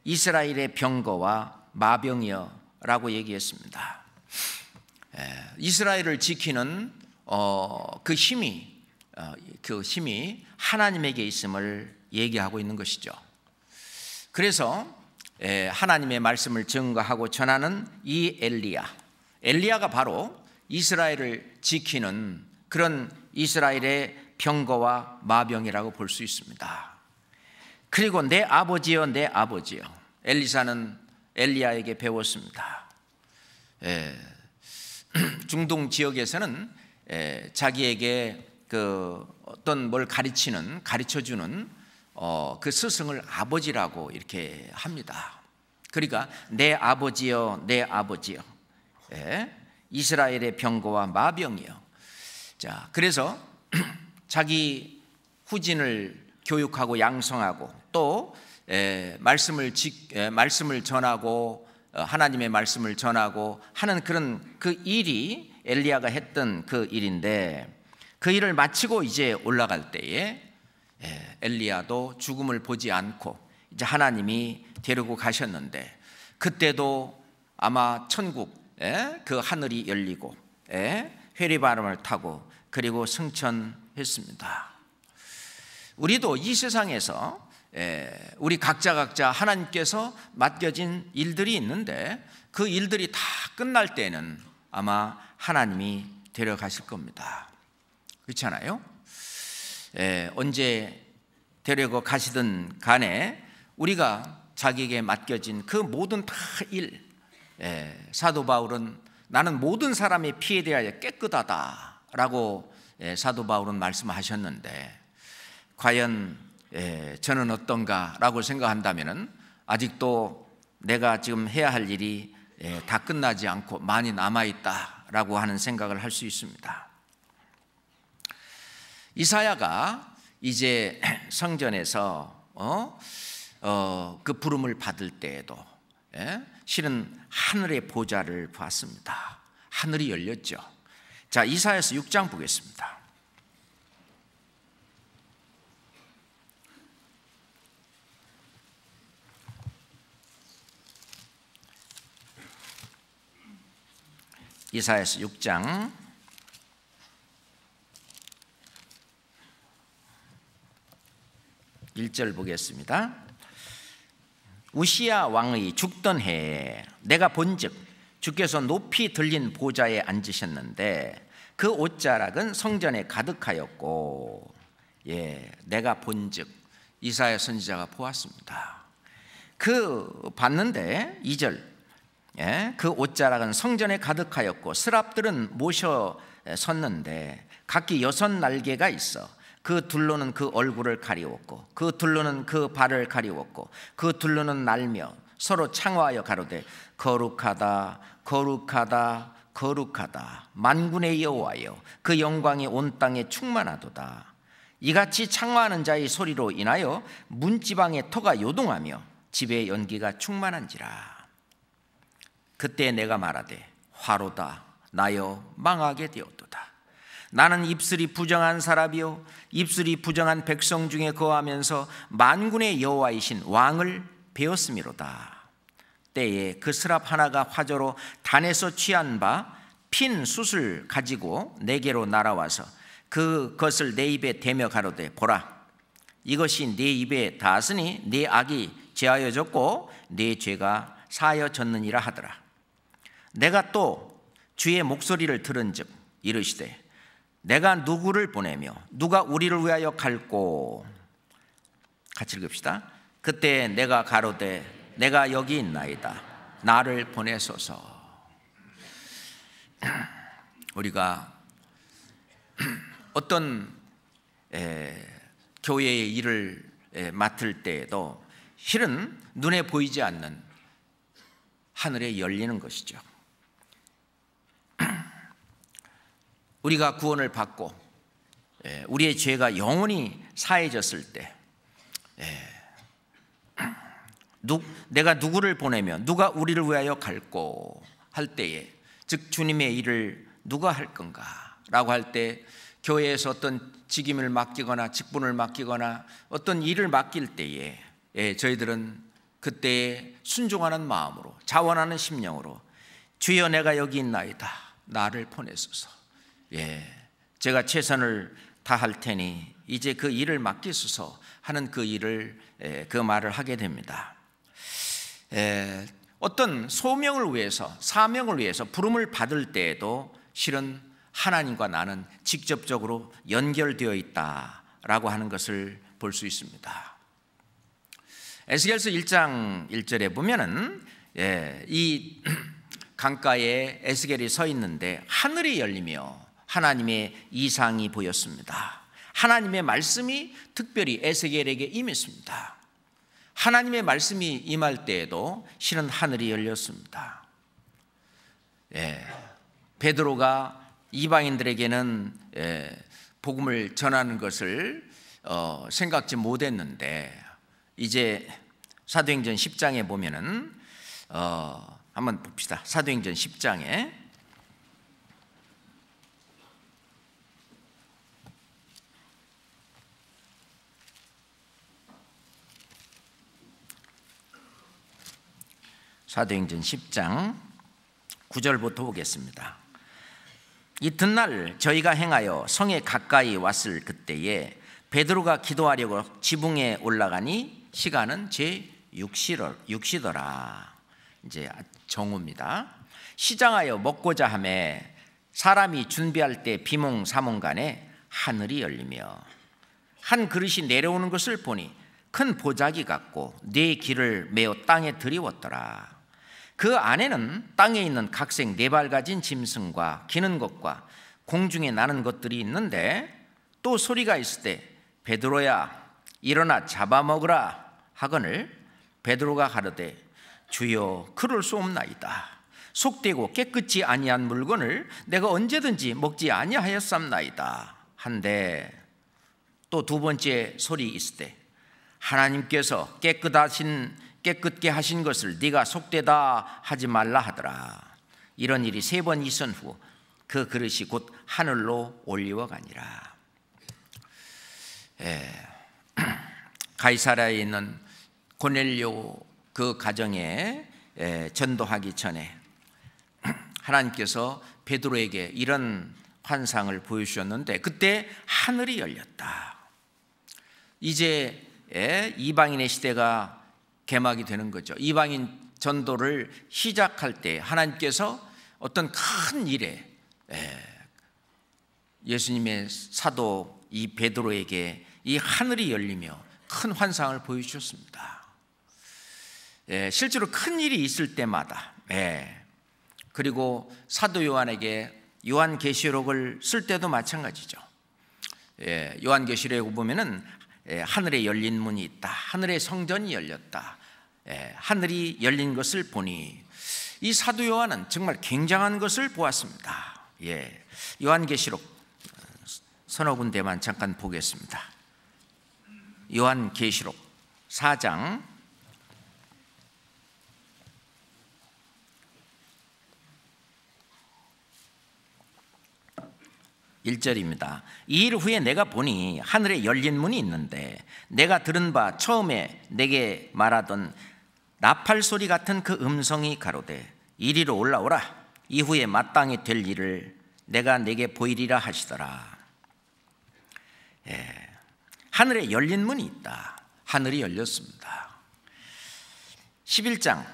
Speaker 1: 이스라엘의 병거와 마병이여라고 얘기했습니다. 이스라엘을 지키는 그 힘이 하나님에게 있음을 얘기하고 있는 것이죠. 그래서 하나님의 말씀을 증거하고 전하는 이 엘리야가 바로 이스라엘을 지키는 그런 이스라엘의 병거와 마병이라고 볼 수 있습니다. 그리고 내 아버지여 내 아버지여, 엘리사는 엘리야에게 배웠습니다. 중동 지역에서는 자기에게 어떤 뭘 가르쳐주는 그 스승을 아버지라고 이렇게 합니다. 그러니까 내 아버지여 내 아버지여, 이스라엘의 병거와 마병이여. 자, 그래서 자기 후진을 교육하고 양성하고 또 말씀을 전하고 하나님의 말씀을 전하고 하는 그런 그 일이 엘리야가 했던 그 일인데, 그 일을 마치고 이제 올라갈 때에 엘리야도 죽음을 보지 않고 이제 하나님이 데리고 가셨는데, 그때도 아마 천국 그 하늘이 열리고 회리바람을 타고 그리고 승천했습니다. 우리도 이 세상에서 우리 각자 하나님께서 맡겨진 일들이 있는데, 그 일들이 다 끝날 때는 아마 하나님이 데려가실 겁니다. 그렇지 않아요? 언제 데리고 가시든 간에 우리가 자기에게 맡겨진 그 모든 다 일, 사도 바울은 나는 모든 사람의 피에 대하여 깨끗하다라고 사도 바울은 말씀하셨는데, 과연 저는 어떤가라고 생각한다면 아직도 내가 지금 해야 할 일이 다 끝나지 않고 많이 남아있다라고 하는 생각을 할 수 있습니다. 이사야가 이제 성전에서 그 부름을 받을 때에도 실은 하늘의 보좌를 봤습니다. 하늘이 열렸죠. 자, 이사야서 6장 보겠습니다. 이사야서 6장 1절 보겠습니다. 우시야 왕의 죽던 해에 내가 본즉 주께서 높이 들린 보좌에 앉으셨는데 그 옷자락은 성전에 가득하였고, 내가 본즉 이사야 선지자가 보았습니다. 봤는데 2절, 그 옷자락은 성전에 가득하였고 스랍들은 모셔 섰는데 각기 6날개가 있어 그 둘로는 그 얼굴을 가리웠고 그 둘로는 그 발을 가리웠고 그 둘로는 날며 서로 창화하여 가로되 거룩하다 거룩하다 거룩하다 만군의 여호와여, 그 영광이 온 땅에 충만하도다. 이같이 창화하는 자의 소리로 인하여 문지방의 터가 요동하며 집의 연기가 충만한지라. 그때 내가 말하되 화로다 나여 망하게 되었도다. 나는 입술이 부정한 사람이요 입술이 부정한 백성 중에 거하면서 만군의 여호와이신 왕을 배웠음이로다. 때에 그 스랍 하나가 화조로 단에서 취한 바 핀 숯을 가지고 내게로 날아와서 그것을 내 입에 대며 가로되 보라, 이것이 네 입에 닿았으니 네 악이 제하여졌고 네 죄가 사하여졌느니라 하더라. 내가 또 주의 목소리를 들은즉 이르시되 내가 누구를 보내며 누가 우리를 위하여 갈꼬. 같이 읽읍시다. 그때 내가 가로되 내가 여기 있나이다, 나를 보내소서. 우리가 어떤 교회의 일을 맡을 때에도 실은 눈에 보이지 않는 하늘에 열리는 것이죠. 우리가 구원을 받고 우리의 죄가 영원히 사해졌을 때 내가 누구를 보내며 누가 우리를 위하여 갈꼬 할 때에, 즉 주님의 일을 누가 할 건가 라고 할 때, 교회에서 어떤 직임을 맡기거나 직분을 맡기거나 어떤 일을 맡길 때에 저희들은 그때에 순종하는 마음으로, 자원하는 심령으로 주여 내가 여기 있나이다, 나를 보내소서. 제가 최선을 다할 테니 이제 그 일을 맡기소서 하는 그 일을, 그 말을 하게 됩니다. 어떤 소명을 위해서, 사명을 위해서 부름을 받을 때에도 실은 하나님과 나는 직접적으로 연결되어 있다라고 하는 것을 볼 수 있습니다. 에스겔서 1장 1절에 보면은 이 강가에 에스겔이 서 있는데 하늘이 열리며 하나님의 이상이 보였습니다. 하나님의 말씀이 특별히 에스겔에게 임했습니다. 하나님의 말씀이 임할 때에도 실은 하늘이 열렸습니다. 베드로가 이방인들에게는 복음을 전하는 것을 생각지 못했는데, 이제 사도행전 10장에 보면은 한번 봅시다. 사도행전 10장에 사도행전 10장 9절부터 보겠습니다. 이튿날 저희가 행하여 성에 가까이 왔을 그때에 베드로가 기도하려고 지붕에 올라가니 시간은 제6시더라. 이제 정오입니다. 시장하여 먹고자 하며 사람이 준비할 때 비몽사몽간에 하늘이 열리며 한 그릇이 내려오는 것을 보니 큰 보자기 같고 네 길을 메어 땅에 들이웠더라. 그 안에는 땅에 있는 각색 4발 가진 짐승과 기는 것과 공중에 나는 것들이 있는데, 또 소리가 있을 때 베드로야 일어나 잡아먹으라 하거늘 베드로가 가로되 주여 그럴 수 없나이다. 속되고 깨끗이 아니한 물건을 내가 언제든지 먹지 아니하였삼나이다 한데, 또 두 번째 소리 있을 때 하나님께서 깨끗게 하신 것을 네가 속되다 하지 말라 하더라. 이런 일이 3번 있은 후 그 그릇이 곧 하늘로 올리워가니라. 가이사랴에 있는 고넬료 그 가정에 전도하기 전에 하나님께서 베드로에게 이런 환상을 보여주셨는데, 그때 하늘이 열렸다. 이제 이방인의 시대가 개막이 되는 거죠. 이방인 전도를 시작할 때 하나님께서 어떤 큰 일에 예수님의 사도 이 베드로에게 이 하늘이 열리며 큰 환상을 보여주셨습니다. 실제로 큰 일이 있을 때마다, 그리고 사도 요한에게 요한계시록을 쓸 때도 마찬가지죠. 요한계시록에 보면은 하늘에 열린 문이 있다, 하늘의 성전이 열렸다, 하늘이 열린 것을 보니, 이 사도 요한은 정말 굉장한 것을 보았습니다. 요한계시록 서너 군데만 잠깐 보겠습니다. 요한계시록 4장 1절입니다. 이 일 후에 내가 보니 하늘에 열린 문이 있는데 내가 들은 바 처음에 내게 말하던 나팔 소리 같은 그 음성이 가로되 이리로 올라오라, 이후에 마땅히 될 일을 내가 내게 보이리라 하시더라. 하늘에 열린 문이 있다. 하늘이 열렸습니다. 11장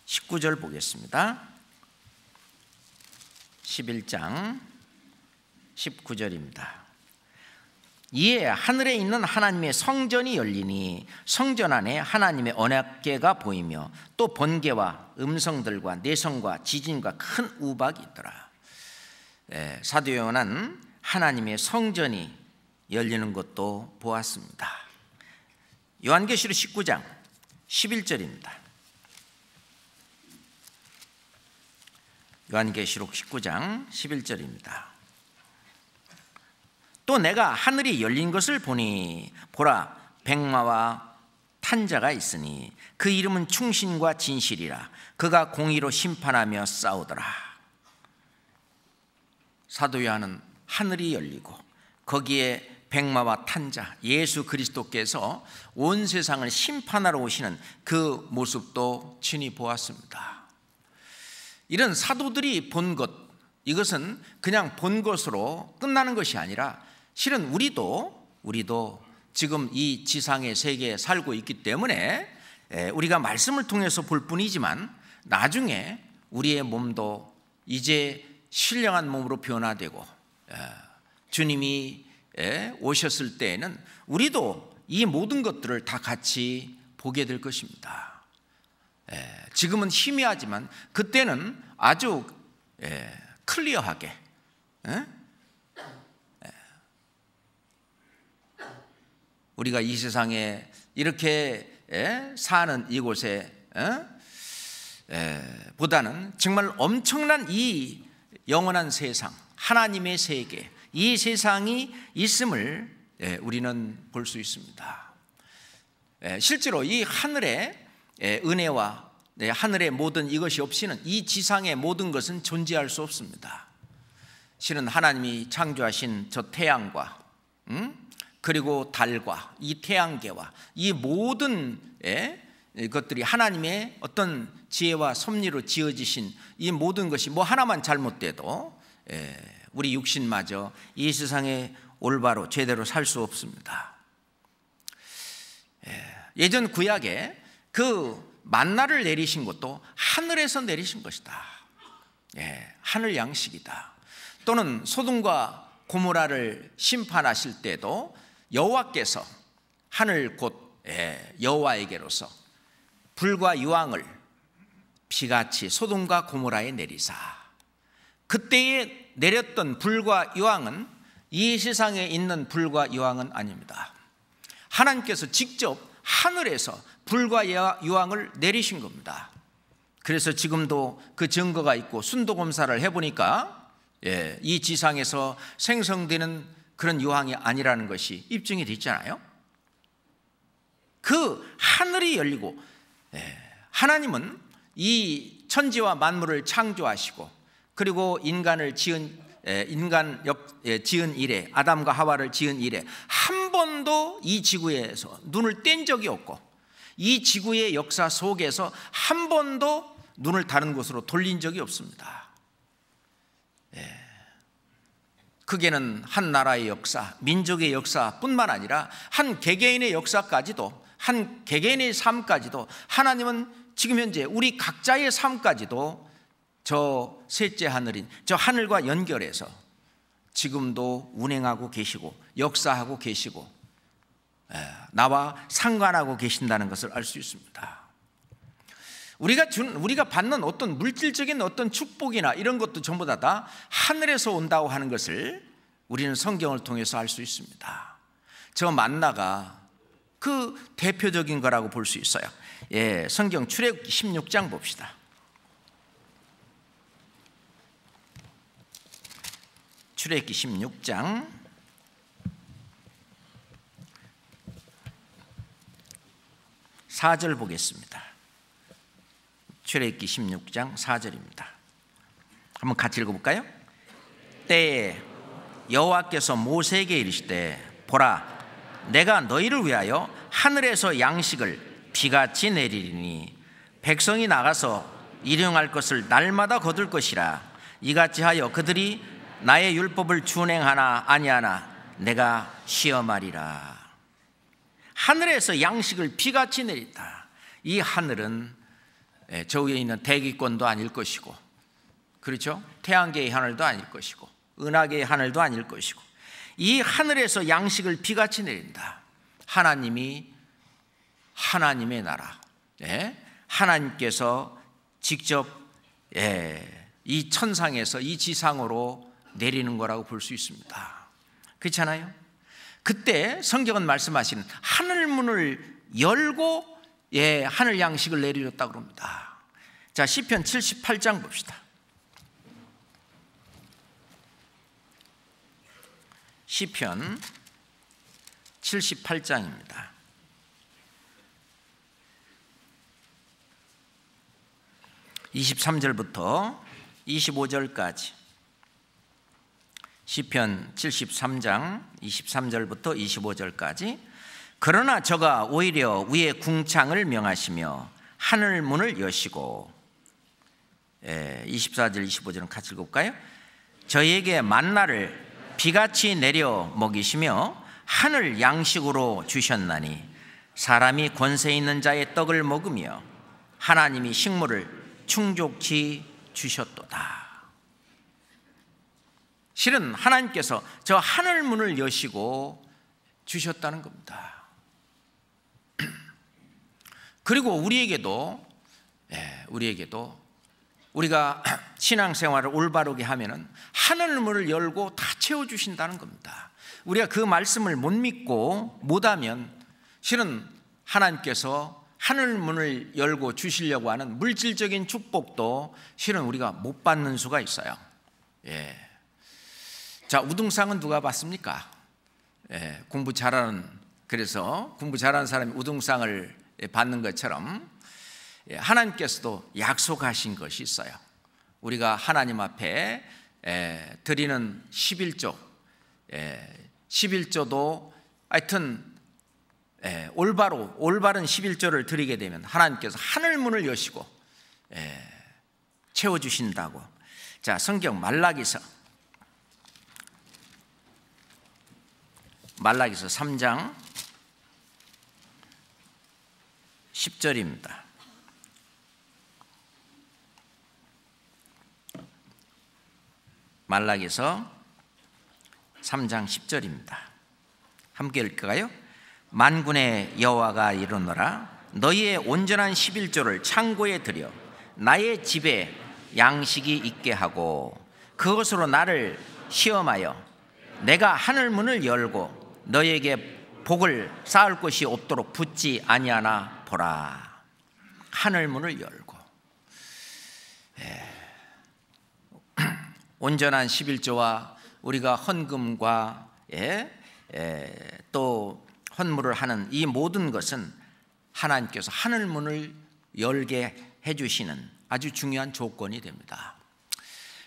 Speaker 1: 19절 보겠습니다. 11장 19절입니다. 이에 하늘에 있는 하나님의 성전이 열리니 성전 안에 하나님의 언약궤가 보이며 또 번개와 음성들과 내성과 지진과 큰 우박이 있더라. 사도 요한은 하나님의 성전이 열리는 것도 보았습니다. 요한계시록 19장 11절입니다. 요한계시록 19장 11절입니다. 또 내가 하늘이 열린 것을 보니 보라, 백마와 탄 자가 있으니 그 이름은 충신과 진실이라. 그가 공의로 심판하며 싸우더라. 사도 요한은 하늘이 열리고 거기에 백마와 탄 자, 예수 그리스도께서 온 세상을 심판하러 오시는 그 모습도 친히 보았습니다. 이런 사도들이 본 것, 이것은 그냥 본 것으로 끝나는 것이 아니라 실은 우리도 지금 이 지상의 세계에 살고 있기 때문에 우리가 말씀을 통해서 볼 뿐이지만 나중에 우리의 몸도 이제 신령한 몸으로 변화되고 주님이 오셨을 때에는 우리도 이 모든 것들을 다 같이 보게 될 것입니다. 지금은 희미하지만 그때는 아주 클리어하게 우리가 이 세상에 이렇게 사는 이곳에 보다는 정말 엄청난 이 영원한 세상, 하나님의 세계, 이 세상이 있음을 우리는 볼 수 있습니다. 실제로 이 하늘의 은혜와 하늘의 모든 이것이 없이는 이 지상의 모든 것은 존재할 수 없습니다. 실은 하나님이 창조하신 저 태양과 그리고 달과 이 태양계와 이 모든 것들이 하나님의 어떤 지혜와 섭리로 지어지신 이 모든 것이 뭐 하나만 잘못돼도 우리 육신마저 이 세상에 올바로 제대로 살 수 없습니다. 예전 구약에 그 만나를 내리신 것도 하늘에서 내리신 것이다. 하늘 양식이다. 또는 소돔과 고모라를 심판하실 때도 여호와께서 하늘 곧 여호와에게로서 불과 유황을 비같이 소돔과 고모라에 내리사, 그때에 내렸던 불과 유황은 이 세상에 있는 불과 유황은 아닙니다. 하나님께서 직접 하늘에서 불과 유황을 내리신 겁니다. 그래서 지금도 그 증거가 있고 순도 검사를 해보니까 이 지상에서 생성되는 그런 유황이 아니라는 것이 입증이 됐잖아요. 그 하늘이 열리고 하나님은 이 천지와 만물을 창조하시고 그리고 인간을 지은 이래, 아담과 하와를 지은 이래 한 번도 이 지구에서 눈을 뗀 적이 없고 이 지구의 역사 속에서 한 번도 눈을 다른 곳으로 돌린 적이 없습니다. 그게는 한 나라의 역사, 민족의 역사뿐만 아니라 한 개개인의 역사까지도, 한 개개인의 삶까지도, 하나님은 지금 현재 우리 각자의 삶까지도 저 셋째 하늘인 저 하늘과 연결해서 지금도 운행하고 계시고 역사하고 계시고 나와 상관하고 계신다는 것을 알 수 있습니다. 우리가 받는 어떤 물질적인 어떤 축복이나 이런 것도 전부 다 하늘에서 온다고 하는 것을 우리는 성경을 통해서 알 수 있습니다. 저 만나가 그 대표적인 거라고 볼 수 있어요. 성경 출애굽기 16장 봅시다. 출애굽기 16장 4절 보겠습니다. 출애굽기 16장 4절입니다. 한번 같이 읽어볼까요? 때에 여호와께서 모세에게 이르시되 보라, 내가 너희를 위하여 하늘에서 양식을 비같이 내리리니 백성이 나가서 일용할 것을 날마다 거둘 것이라. 이같이 하여 그들이 나의 율법을 준행하나 아니하나 내가 시험하리라. 하늘에서 양식을 비같이 내린다. 이 하늘은 저 위에 있는 대기권도 아닐 것이고, 그렇죠? 태양계의 하늘도 아닐 것이고, 은하계의 하늘도 아닐 것이고, 이 하늘에서 양식을 비같이 내린다. 하나님이 하나님의 나라, 하나님께서 직접 이 천상에서 이 지상으로 내리는 거라고 볼 수 있습니다. 그렇잖아요? 그때 성경은 말씀하시는 하늘 문을 열고 하늘 양식을 내리셨다고 합니다. 자, 시편 78장 봅시다. 시편 78장입니다. 23절부터 25절까지. 시편 73장 23절부터 25절까지. 그러나 저가 오히려 위에 궁창을 명하시며 하늘 문을 여시고, 24절 25절은 같이 읽어볼까요? 저희에게 만나를 비같이 내려 먹이시며 하늘 양식으로 주셨나니 사람이 권세 있는 자의 떡을 먹으며 하나님이 식물을 충족히 주셨도다. 실은 하나님께서 저 하늘 문을 여시고 주셨다는 겁니다. 그리고 우리에게도 우리가 신앙생활을 올바르게 하면은 하늘 문을 열고 다 채워주신다는 겁니다. 우리가 그 말씀을 못 믿고 못하면 실은 하나님께서 하늘 문을 열고 주시려고 하는 물질적인 축복도 실은 우리가 못 받는 수가 있어요. 자, 우등상은 누가 받습니까? 공부 잘하는, 그래서 공부 잘하는 사람이 우등상을 받는 것처럼 하나님께서도 약속하신 것이 있어요. 우리가 하나님 앞에 드리는 11조, 11조도 하여튼 올바른 11조를 드리게 되면 하나님께서 하늘 문을 여시고 채워주신다고. 자, 성경 말라기서 3장 10절입니다. 말라기서 3장 10절입니다. 함께 읽을까요? 만군의 여호와가 이르노라, 너희의 온전한 11조를 창고에 들여 나의 집에 양식이 있게 하고 그것으로 나를 시험하여 내가 하늘 문을 열고 너희에게 복을 쌓을 곳이 없도록 붙지 아니하나 보라. 하늘 문을 열고 온전한 11조와 우리가 헌금과 또 헌물을 하는 이 모든 것은 하나님께서 하늘 문을 열게 해주시는 아주 중요한 조건이 됩니다.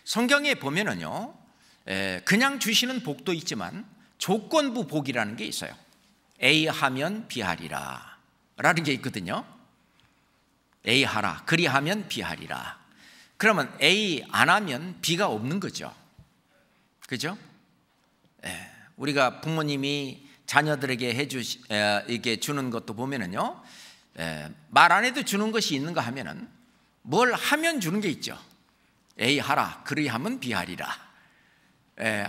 Speaker 1: 성경에 보면은요, 그냥 주시는 복도 있지만 조건부 복이라는 게 있어요. A 하면 B 하리라 라는 게 있거든요. A 하라, 그리하면 B 하리라. 그러면 A 안 하면 B가 없는 거죠. 그죠? 우리가 부모님이 자녀들에게 이렇게 주는 것도 보면은요, 말 안 해도 주는 것이 있는가 하면은 뭘 하면 주는 게 있죠. 에이 하라, 그리하면 비하리라.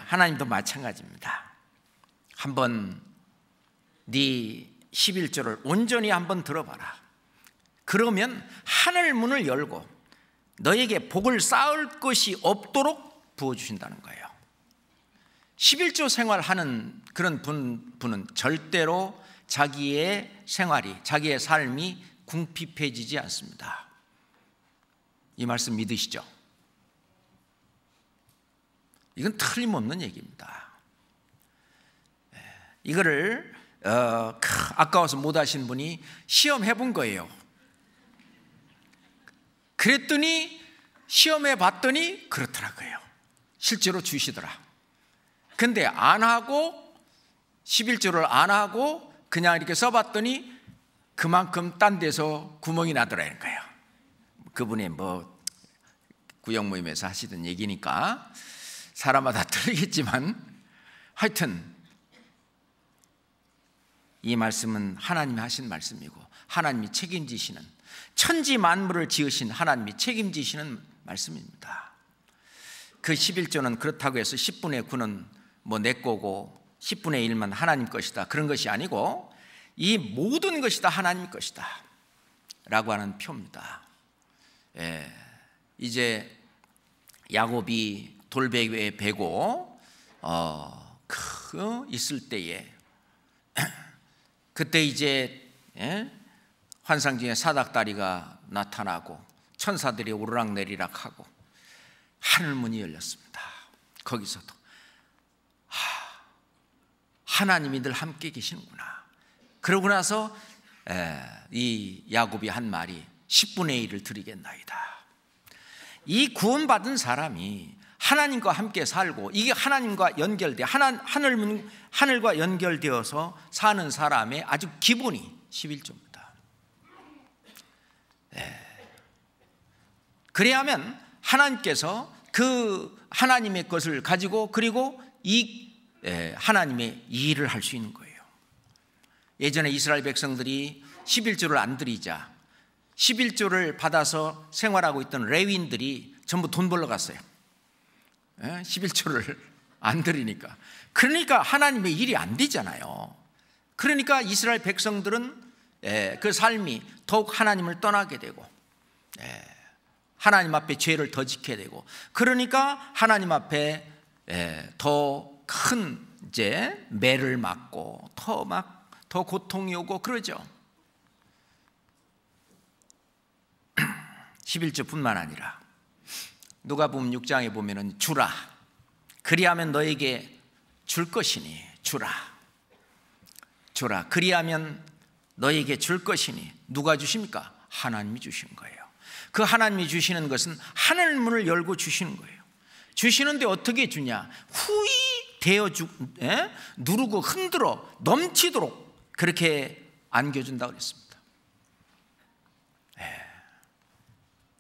Speaker 1: 하나님도 마찬가지입니다. 한번 네 11조를 온전히 한번 들어봐라. 그러면 하늘 문을 열고 너에게 복을 쌓을 것이 없도록 부어주신다는 거예요. 11조 생활하는 그런 분은 절대로 자기의 생활이, 자기의 삶이 궁핍해지지 않습니다. 이 말씀 믿으시죠? 이건 틀림없는 얘기입니다. 이거를 아까워서 못 하신 분이 시험해 본 거예요. 그랬더니 시험해 봤더니 그렇더라고요. 실제로 주시더라. 근데 안 하고 11조를 안 하고 그냥 이렇게 써봤더니 그만큼 딴 데서 구멍이 나더라는 거예요. 그분이 뭐 구역 모임에서 하시던 얘기니까 사람마다 틀리겠지만 하여튼 이 말씀은 하나님이 하신 말씀이고 하나님이 책임지시는, 천지 만물을 지으신 하나님이 책임지시는 말씀입니다. 그 11조는 그렇다고 해서 10분의 9는 뭐 내 거고 10분의 1만 하나님 것이다, 그런 것이 아니고 이 모든 것이 다 하나님 것이다 라고 하는 표입니다. 이제 야곱이 돌베개에 베고 있을 때에 그때 이제 환상 중에 사닥다리가 나타나고 천사들이 오르락내리락 하고 하늘문이 열렸습니다. 거기서도 하나님이 늘 함께 계시는구나. 그러고 나서 이 야곱이 한 말이 10분의 1을 드리겠나이다. 이 구원받은 사람이 하나님과 함께 살고 이게 하나님과 연결돼 하늘과 연결되어서 사는 사람의 아주 기본이 11조입니다. 그래야만 하나님께서 그 하나님의 것을 가지고 그리고 이 하나님의 일을 할 수 있는 거예요. 예전에 이스라엘 백성들이 11조를 안 드리자 11조를 받아서 생활하고 있던 레위인들이 전부 돈 벌러 갔어요. 11조를 안 드리니까. 그러니까 하나님의 일이 안 되잖아요. 그러니까 이스라엘 백성들은 그 삶이 더욱 하나님을 떠나게 되고 하나님 앞에 죄를 더 지게 되고, 그러니까 하나님 앞에 더 큰 이제 매를 맞고 더 고통이 오고 그러죠. 11조뿐만 아니라 누가복음 6장에 보면은 주라, 그리하면 너에게 줄 것이니 주라 그리하면 너에게 줄 것이니 누가 주십니까? 하나님이 주시는 거예요. 그 하나님이 주시는 것은 하늘문을 열고 주시는 거예요. 주시는데 어떻게 주냐? 후히 누르고 흔들어 넘치도록 그렇게 안겨준다고 그랬습니다.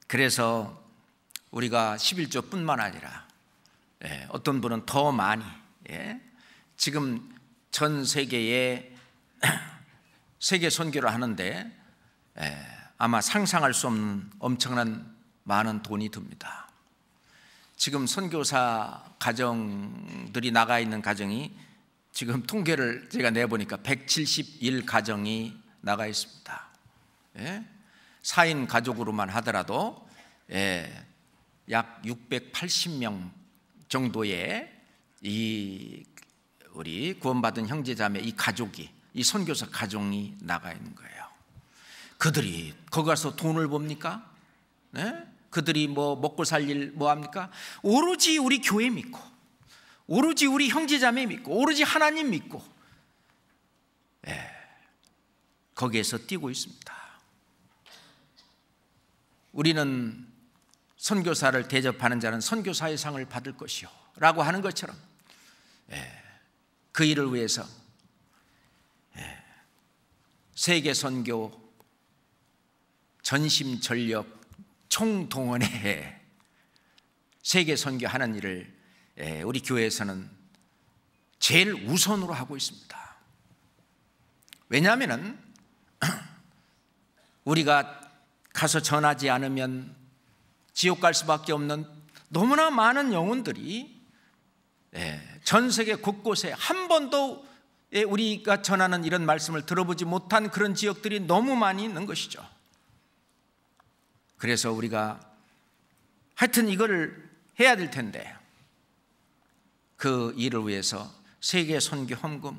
Speaker 1: 그래서 우리가 11조뿐만 아니라 어떤 분은 더 많이, 지금 전 세계에 세계 선교를 하는데 아마 상상할 수 없는 엄청난 많은 돈이 듭니다. 지금 선교사 가정들이 나가 있는 가정이 지금 통계를 제가 내보니까 171 가정이 나가 있습니다. 4인 가족으로만 하더라도 약 680명 정도의 이 우리 구원받은 형제자매 이 가족이, 이 선교사 가정이 나가 있는 거예요. 그들이 거기 가서 돈을 봅니까? 그들이 뭐 먹고 살 일 뭐 합니까? 오로지 우리 교회 믿고, 오로지 우리 형제자매 믿고, 오로지 하나님 믿고 거기에서 뛰고 있습니다. 우리는 선교사를 대접하는 자는 선교사의 상을 받을 것이요 라고 하는 것처럼 그 일을 위해서 세계 선교 전심전력 총동원해 세계 선교하는 일을 우리 교회에서는 제일 우선으로 하고 있습니다. 왜냐하면 우리가 가서 전하지 않으면 지옥 갈 수밖에 없는 너무나 많은 영혼들이 전 세계 곳곳에 한 번도 우리가 전하는 이런 말씀을 들어보지 못한 그런 지역들이 너무 많이 있는 것이죠. 그래서 우리가 하여튼 이거를 해야 될 텐데, 그 일을 위해서 세계 선교 헌금,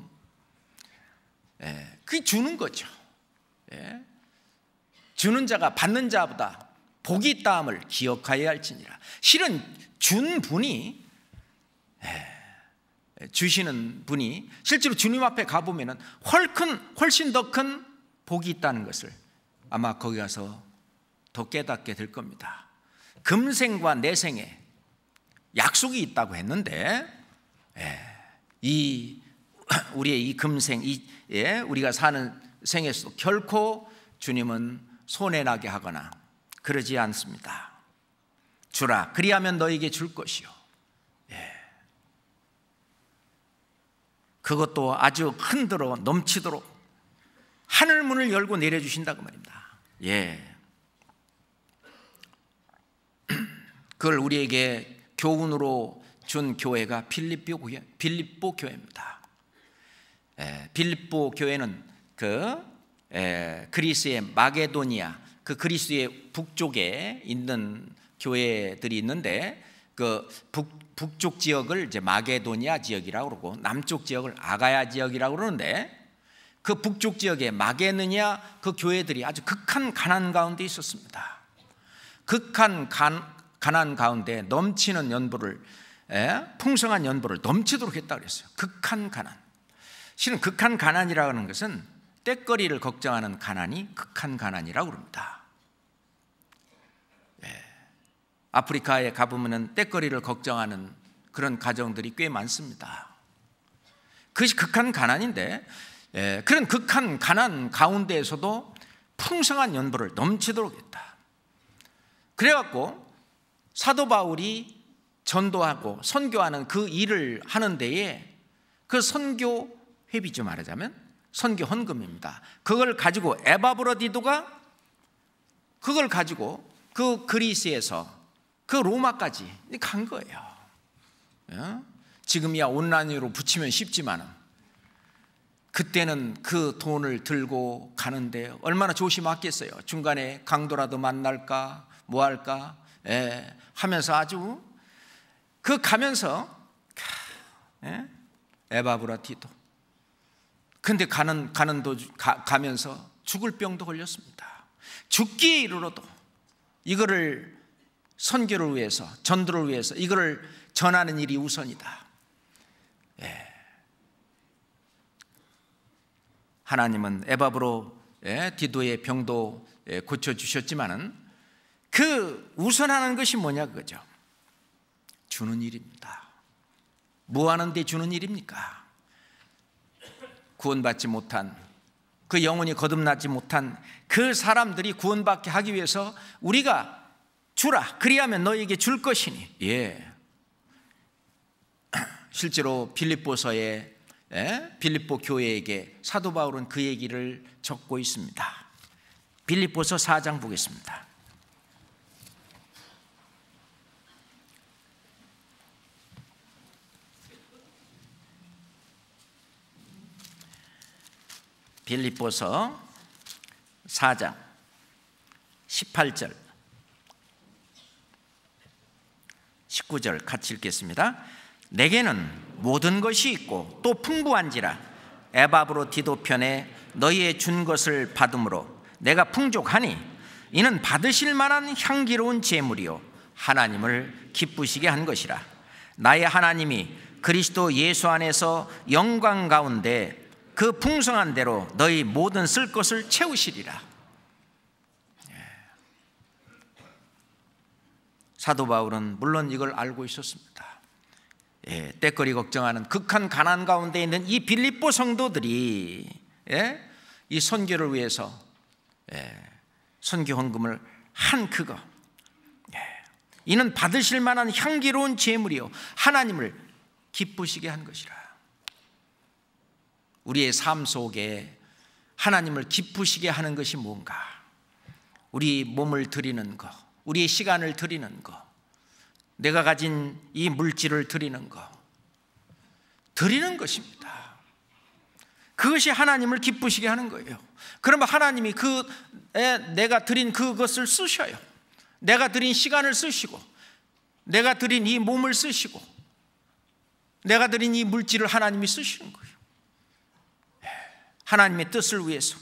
Speaker 1: 그게 주는 거죠. 주는 자가 받는 자보다 복이 있다함을 기억하여야 할지니라. 실은 준 분이, 주시는 분이 실제로 주님 앞에 가보면 훨씬 더 큰 복이 있다는 것을 아마 거기 가서 더 깨닫게 될 겁니다. 금생과 내생에 약속이 있다고 했는데, 우리의 이 금생, 우리가 사는 생에서도 결코 주님은 손해나게 하거나 그러지 않습니다. 주라, 그리하면 너에게 줄 것이요. 그것도 아주 흔들어 넘치도록 하늘 문을 열고 내려주신다고 말입니다. 그걸 우리에게 교훈으로 준 교회가 빌립보 교회입니다. 빌립보 교회는 그리스의 마게도니아, 그 그리스의 북쪽에 있는 교회들이 있는데, 그 북쪽 지역을 이제 마게도니아 지역이라고 그러고 남쪽 지역을 아가야 지역이라고 그러는데, 그 북쪽 지역에 마게도니아 그 교회들이 아주 극한 가난 가운데 있었습니다. 극한 가난 가운데 넘치는 연보를, 풍성한 연보를 넘치도록 했다고 그랬어요. 극한 가난. 실은 극한 가난이라고 하는 것은 때거리를 걱정하는 가난이 극한 가난이라고 그럽니다. 아프리카에 가보면 때거리를 걱정하는 그런 가정들이 꽤 많습니다. 그것이 극한 가난인데, 그런 극한 가난 가운데에서도 풍성한 연보를 넘치도록 했다. 그래갖고 사도 바울이 전도하고 선교하는 그 일을 하는 데에 그 선교 회비죠, 말하자면 선교 헌금입니다. 그걸 가지고 에바브로디도가 그걸 가지고 그 그리스에서 그 로마까지 간 거예요. 지금이야 온라인으로 붙이면 쉽지만 그때는 그 돈을 들고 가는데 얼마나 조심했겠어요. 중간에 강도라도 만날까 뭐 할까 하면서 아주 그 가면서 에바브라티도, 근데 가면서 죽을 병도 걸렸습니다. 죽기에 이르러도 이거를 선교를 위해서, 전도를 위해서 이거를 전하는 일이 우선이다. 하나님은 에바브로디도의 병도 고쳐주셨지만은 그 우선하는 것이 뭐냐 그거죠. 주는 일입니다. 뭐 하는데 주는 일입니까? 구원받지 못한, 그 영혼이 거듭나지 못한 그 사람들이 구원받게 하기 위해서 우리가 주라, 그리하면 너에게 줄 것이니. 실제로 빌립보서에 빌립보 교회에게 사도 바울은 그 얘기를 적고 있습니다. 빌립보서 4장 보겠습니다. 빌립보서 4장 18절 19절 같이 읽겠습니다. 내게는 모든 것이 있고 또 풍부한지라 에바브로디도 편에 너희의 준 것을 받음으로 내가 풍족하니 이는 받으실 만한 향기로운 제물이요 하나님을 기쁘시게 한 것이라. 나의 하나님이 그리스도 예수 안에서 영광 가운데 그 풍성한 대로 너희 모든 쓸 것을 채우시리라. 사도 바울은 물론 이걸 알고 있었습니다. 때거리 걱정하는 극한 가난 가운데 있는 이 빌립보 성도들이 이 선교를 위해서 선교 헌금을 한 그거, 이는 받으실 만한 향기로운 제물이요 하나님을 기쁘시게 한 것이라. 우리의 삶 속에 하나님을 기쁘시게 하는 것이 뭔가? 우리 몸을 드리는 것, 우리의 시간을 드리는 것, 내가 가진 이 물질을 드리는 것, 드리는 것입니다. 그것이 하나님을 기쁘시게 하는 거예요. 그러면 하나님이 내가 드린 그것을 쓰셔요. 내가 드린 시간을 쓰시고, 내가 드린 이 몸을 쓰시고, 내가 드린 이 물질을 하나님이 쓰시는 거예요. 하나님의 뜻을 위해서,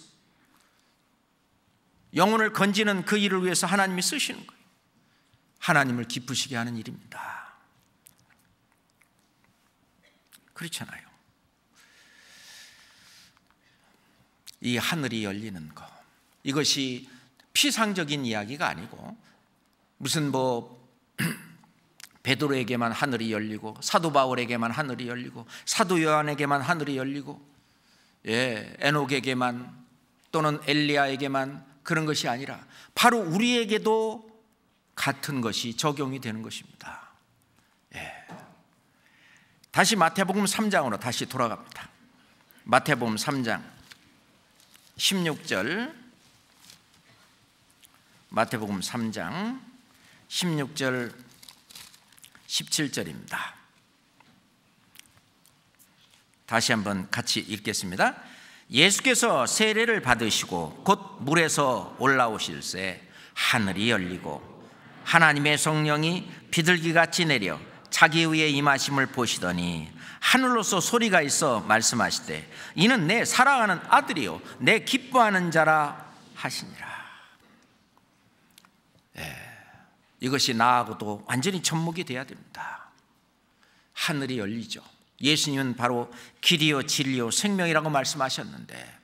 Speaker 1: 영혼을 건지는 그 일을 위해서 하나님이 쓰시는 거예요. 하나님을 기쁘시게 하는 일입니다. 그렇잖아요. 이 하늘이 열리는 것, 이것이 피상적인 이야기가 아니고 무슨 베드로에게만 하늘이 열리고 사도 바울에게만 하늘이 열리고 사도 요한에게만 하늘이 열리고 에녹에게만 또는 엘리야에게만 그런 것이 아니라 바로 우리에게도 같은 것이 적용이 되는 것입니다. 다시 마태복음 3장으로 다시 돌아갑니다. 마태복음 3장 16절, 마태복음 3장 16절 17절입니다. 다시 한번 같이 읽겠습니다. 예수께서 세례를 받으시고 곧 물에서 올라오실새 하늘이 열리고 하나님의 성령이 비둘기같이 내려 자기 위에 임하심을 보시더니 하늘로서 소리가 있어 말씀하시되 이는 내 사랑하는 아들이요 내 기뻐하는 자라 하시니라. 이것이 나하고도 완전히 접목이 돼야 됩니다. 하늘이 열리죠. 예수님은 바로 길이요 진리요 생명이라고 말씀하셨는데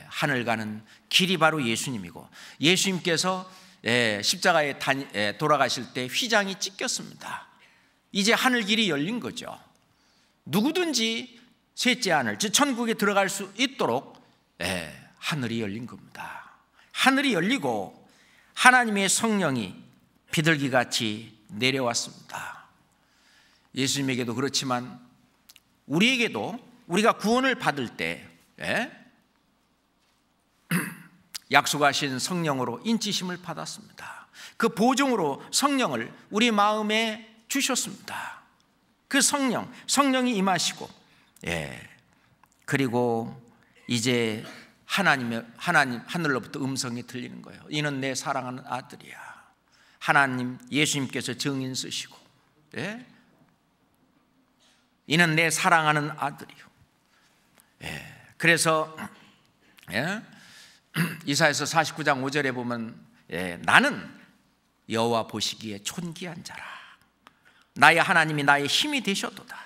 Speaker 1: 하늘 가는 길이 바로 예수님이고, 예수님께서 십자가에 돌아가실 때 휘장이 찢겼습니다. 이제 하늘 길이 열린 거죠. 누구든지 셋째 하늘, 즉 천국에 들어갈 수 있도록 하늘이 열린 겁니다. 하늘이 열리고 하나님의 성령이 비둘기같이 내려왔습니다. 예수님에게도 그렇지만 우리에게도, 우리가 구원을 받을 때 약속하신 성령으로 인치심을 받았습니다. 그 보증으로 성령을 우리 마음에 주셨습니다. 그 성령이 임하시고, 그리고 이제 하늘로부터 음성이 들리는 거예요. 이는 내 사랑하는 아들이야. 하나님, 예수님께서 증인 쓰시고, 이는 내 사랑하는 아들이요. 그래서 이사야서 49장 5절에 보면 나는 여호와 보시기에 존귀한 자라. 나의 하나님이 나의 힘이 되셨도다.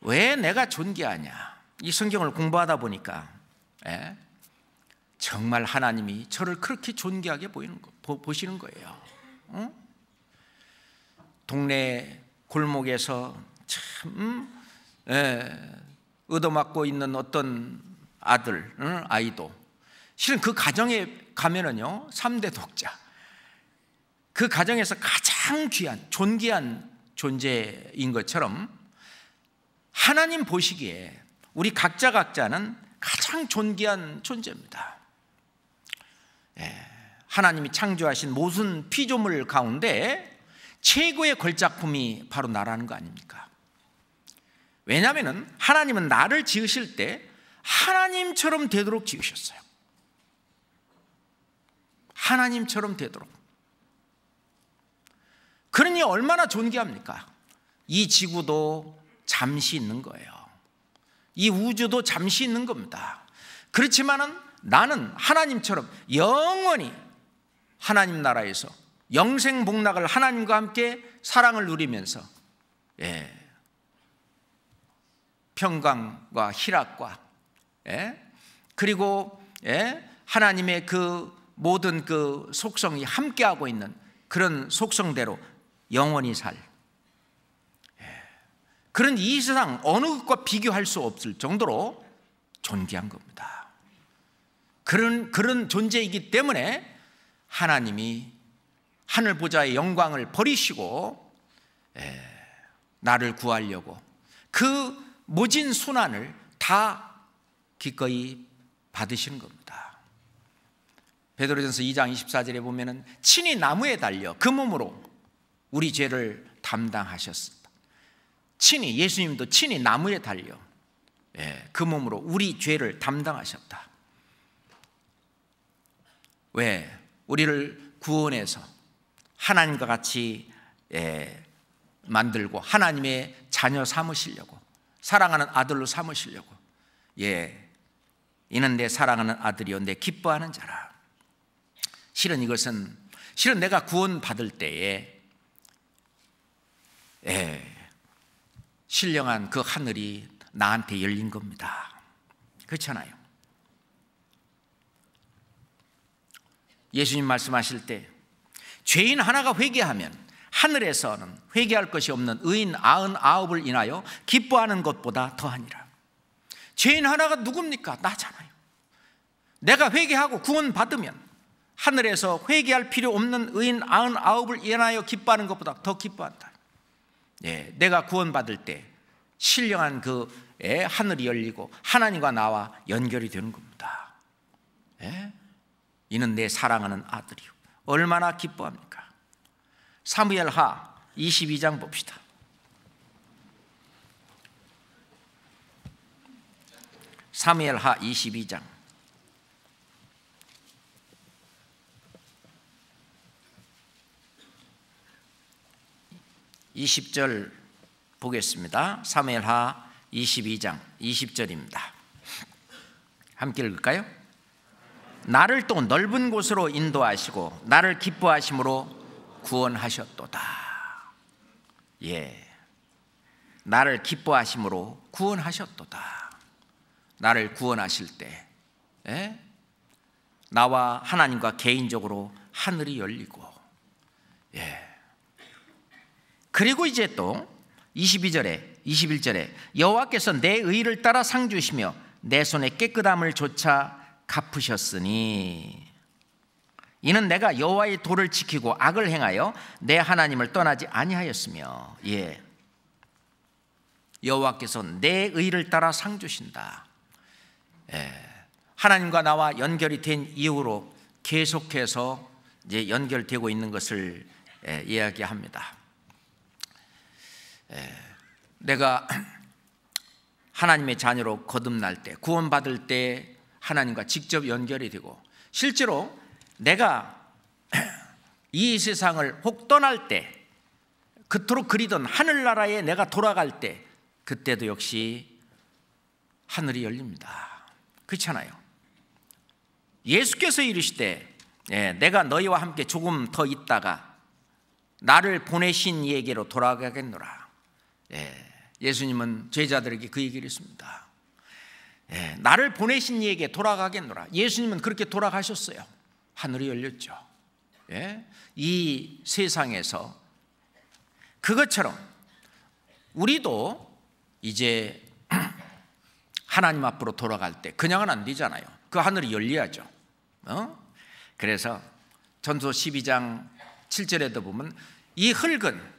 Speaker 1: 왜 내가 존귀하냐? 이 성경을 공부하다 보니까 정말 하나님이 저를 그렇게 존귀하게 보시는 거예요. 동네 골목에서 참 얻어맞고 있는 어떤 아이도 실은 그 가정에 가면은요 3대 독자, 그 가정에서 가장 귀한 존귀한 존재인 것처럼 하나님 보시기에 우리 각자는 가장 존귀한 존재입니다. 하나님이 창조하신 모든 피조물 가운데 최고의 걸작품이 바로 나라는 거 아닙니까? 왜냐하면 하나님은 나를 지으실 때 하나님처럼 되도록 지으셨어요. 하나님처럼 되도록. 그러니 얼마나 존귀합니까? 이 지구도 잠시 있는 거예요. 이 우주도 잠시 있는 겁니다. 그렇지만은 나는 하나님처럼 영원히 하나님 나라에서 영생복락을 하나님과 함께 사랑을 누리면서 평강과 희락과 그리고 하나님의 그 모든 그 속성이 함께하고 있는 그런 속성대로 영원히 살 그런 이 세상 어느 것과 비교할 수 없을 정도로 존귀한 겁니다. 그런 존재이기 때문에 하나님이 하늘 보좌의 영광을 버리시고 나를 구하려고 그 모진 순환을 다 기꺼이 받으시는 겁니다. 베드로전서 2장 24절에 보면은 친히 나무에 달려 그 몸으로 우리 죄를 담당하셨습니다. 친히, 예수님도 친히 나무에 달려 그 몸으로 우리 죄를 담당하셨다. 왜? 우리를 구원해서 하나님과 같이 만들고 하나님의 자녀 삼으시려고, 사랑하는 아들로 삼으시려고. 이는 내 사랑하는 아들이요 내 기뻐하는 자라. 실은 이것은 내가 구원받을 때에 신령한 그 하늘이 나한테 열린 겁니다. 그렇잖아요. 예수님 말씀하실 때 죄인 하나가 회개하면 하늘에서는 회개할 것이 없는 의인 99을 인하여 기뻐하는 것보다 더하니라. 죄인 하나가 누굽니까? 나잖아요. 내가 회개하고 구원받으면 하늘에서 회개할 필요 없는 의인 99을 인하여 기뻐하는 것보다 더 기뻐한다. 내가 구원받을 때 신령한 그 하늘이 열리고 하나님과 나와 연결이 되는 겁니다. 이는 내 사랑하는 아들이요 얼마나 기뻐합니까? 사무엘하 22장 봅시다. 사무엘하 22장 20절 보겠습니다. 사무엘하 22장 20절입니다. 함께 읽을까요? 나를 또 넓은 곳으로 인도하시고 나를 기뻐하심으로 구원하셨도다. 나를 기뻐하심으로 구원하셨도다. 나를 구원하실 때 나와 하나님과 개인적으로 하늘이 열리고, 그리고 이제 또 22절에 21절에 여호와께서 내 의를 따라 상 주시며 내 손의 깨끗함을 조차 갚으셨으니 이는 내가 여호와의 도를 지키고 악을 행하여 내 하나님을 떠나지 아니하였으며. 여호와께서 내 의를 따라 상 주신다. 하나님과 나와 연결이 된 이후로 계속해서 이제 연결되고 있는 것을 이야기합니다. 내가 하나님의 자녀로 거듭날 때, 구원받을 때 하나님과 직접 연결이 되고, 실제로 내가 이 세상을 혹 떠날 때, 그토록 그리던 하늘나라에 내가 돌아갈 때, 그때도 역시 하늘이 열립니다. 그렇잖아요. 예수께서 이르시되 내가 너희와 함께 조금 더 있다가 나를 보내신 이에게로 돌아가겠노라. 예수님은 제자들에게 그 얘기를 했습니다. 나를 보내신 이에게 돌아가겠노라. 예수님은 그렇게 돌아가셨어요. 하늘이 열렸죠. 이 세상에서 그것처럼 우리도 이제 하나님 앞으로 돌아갈 때 그냥은 안 되잖아요. 그 하늘이 열려야죠. 그래서 전서 12장 7절에도 보면 이 흙은,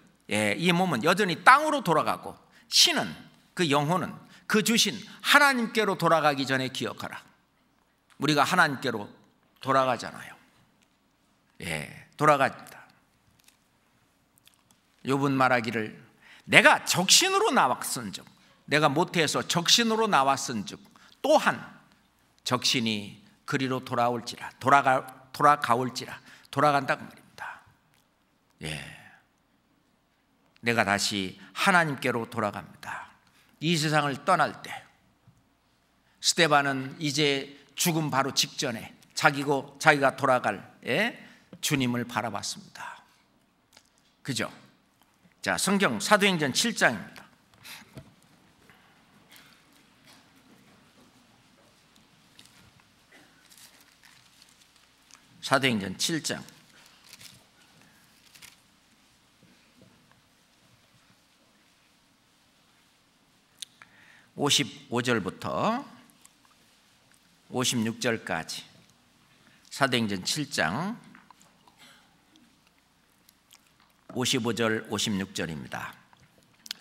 Speaker 1: 이 몸은 여전히 땅으로 돌아가고 신은, 그 영혼은 그 주신 하나님께로 돌아가기 전에 기억하라. 우리가 하나님께로 돌아가잖아요. 돌아갑니다. 욥은 말하기를 내가 적신으로 나왔은즉, 내가 모태에서 적신으로 나왔은즉 또한 적신이 그리로 돌아올지라, 돌아가올지라. 돌아간다고 말입니다. 내가 다시 하나님께로 돌아갑니다. 이 세상을 떠날 때 스데반은 이제 죽음 바로 직전에 자기가 돌아갈 주님을 바라봤습니다. 그죠? 자, 성경 사도행전 7장입니다. 사도행전 7장 55절부터 56절까지 사도행전 7장 55절 56절입니다.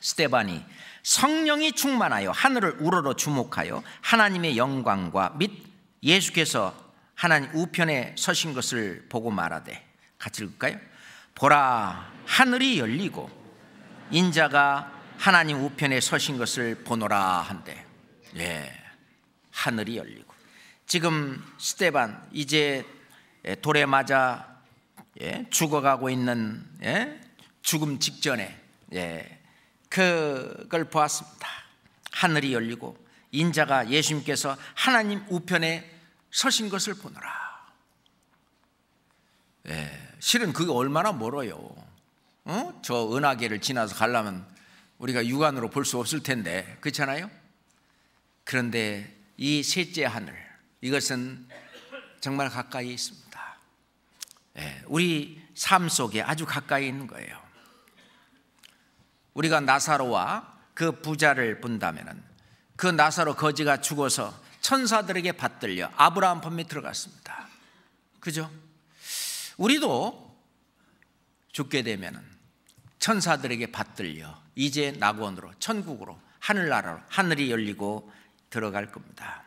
Speaker 1: 스데반이 성령이 충만하여 하늘을 우러러 주목하여 하나님의 영광과 및 예수께서 하나님 우편에 서신 것을 보고 말하되, 같이 읽을까요? 보라, 하늘이 열리고 인자가 하나님 우편에 서신 것을 보노라 한대. 예, 하늘이 열리고. 지금 스데반 이제 돌에 맞아 죽어가고 있는, 죽음 직전에 그걸 보았습니다. 하늘이 열리고 인자가 예수님께서 하나님 우편에 서신 것을 보노라. 실은 그게 얼마나 멀어요. 저 은하계를 지나서 가려면 우리가 육안으로 볼 수 없을 텐데, 그렇잖아요? 그런데 이 셋째 하늘, 이것은 정말 가까이 있습니다. 우리 삶 속에 아주 가까이 있는 거예요. 우리가 나사로와 그 부자를 본다면은, 그 나사로 거지가 죽어서 천사들에게 받들려 아브라함 품에 들어갔습니다. 그죠? 우리도 죽게 되면은 천사들에게 받들려 이제 낙원으로, 천국으로, 하늘나라로, 하늘이 열리고 들어갈 겁니다.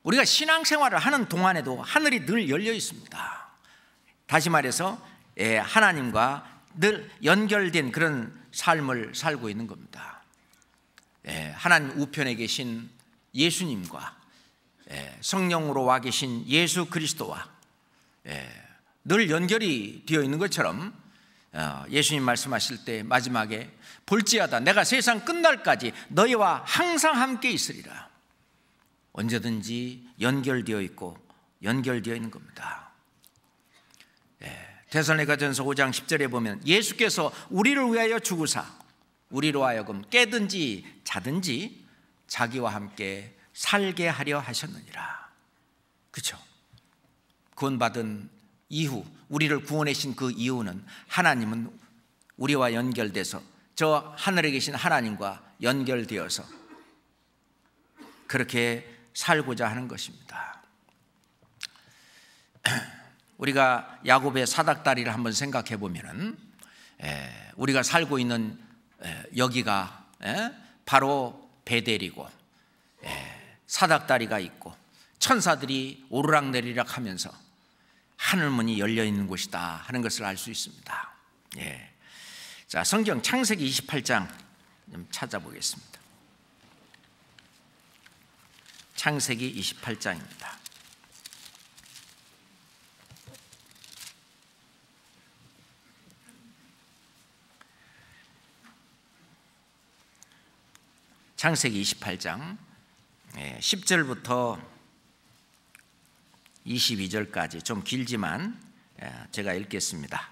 Speaker 1: 우리가 신앙생활을 하는 동안에도 하늘이 늘 열려 있습니다. 다시 말해서 하나님과 늘 연결된 그런 삶을 살고 있는 겁니다. 하나님 우편에 계신 예수님과 성령으로 와 계신 예수 그리스도와 늘 연결이 되어 있는 것처럼, 예수님 말씀하실 때 마지막에 볼지어다 내가 세상 끝날까지 너희와 항상 함께 있으리라. 언제든지 연결되어 있고 연결되어 있는 겁니다. 데살로니가전서 5장 10절에 보면 예수께서 우리를 위하여 죽으사 우리로 하여금 깨든지 자든지 자기와 함께 살게 하려 하셨느니라. 그렇죠? 구원받은 이후, 우리를 구원하신 그 이유는 하나님은 우리와 연결돼서 저 하늘에 계신 하나님과 연결되어서 그렇게 살고자 하는 것입니다. 우리가 야곱의 사닥다리를 한번 생각해 보면은, 우리가 살고 있는 여기가 바로 베델이고, 사닥다리가 있고 천사들이 오르락내리락 하면서 하늘문이 열려 있는 곳이다 하는 것을 알 수 있습니다. 자, 성경 창세기 28장 좀 찾아보겠습니다. 창세기 28장입니다. 창세기 28장 10절부터 22절까지 좀 길지만 제가 읽겠습니다.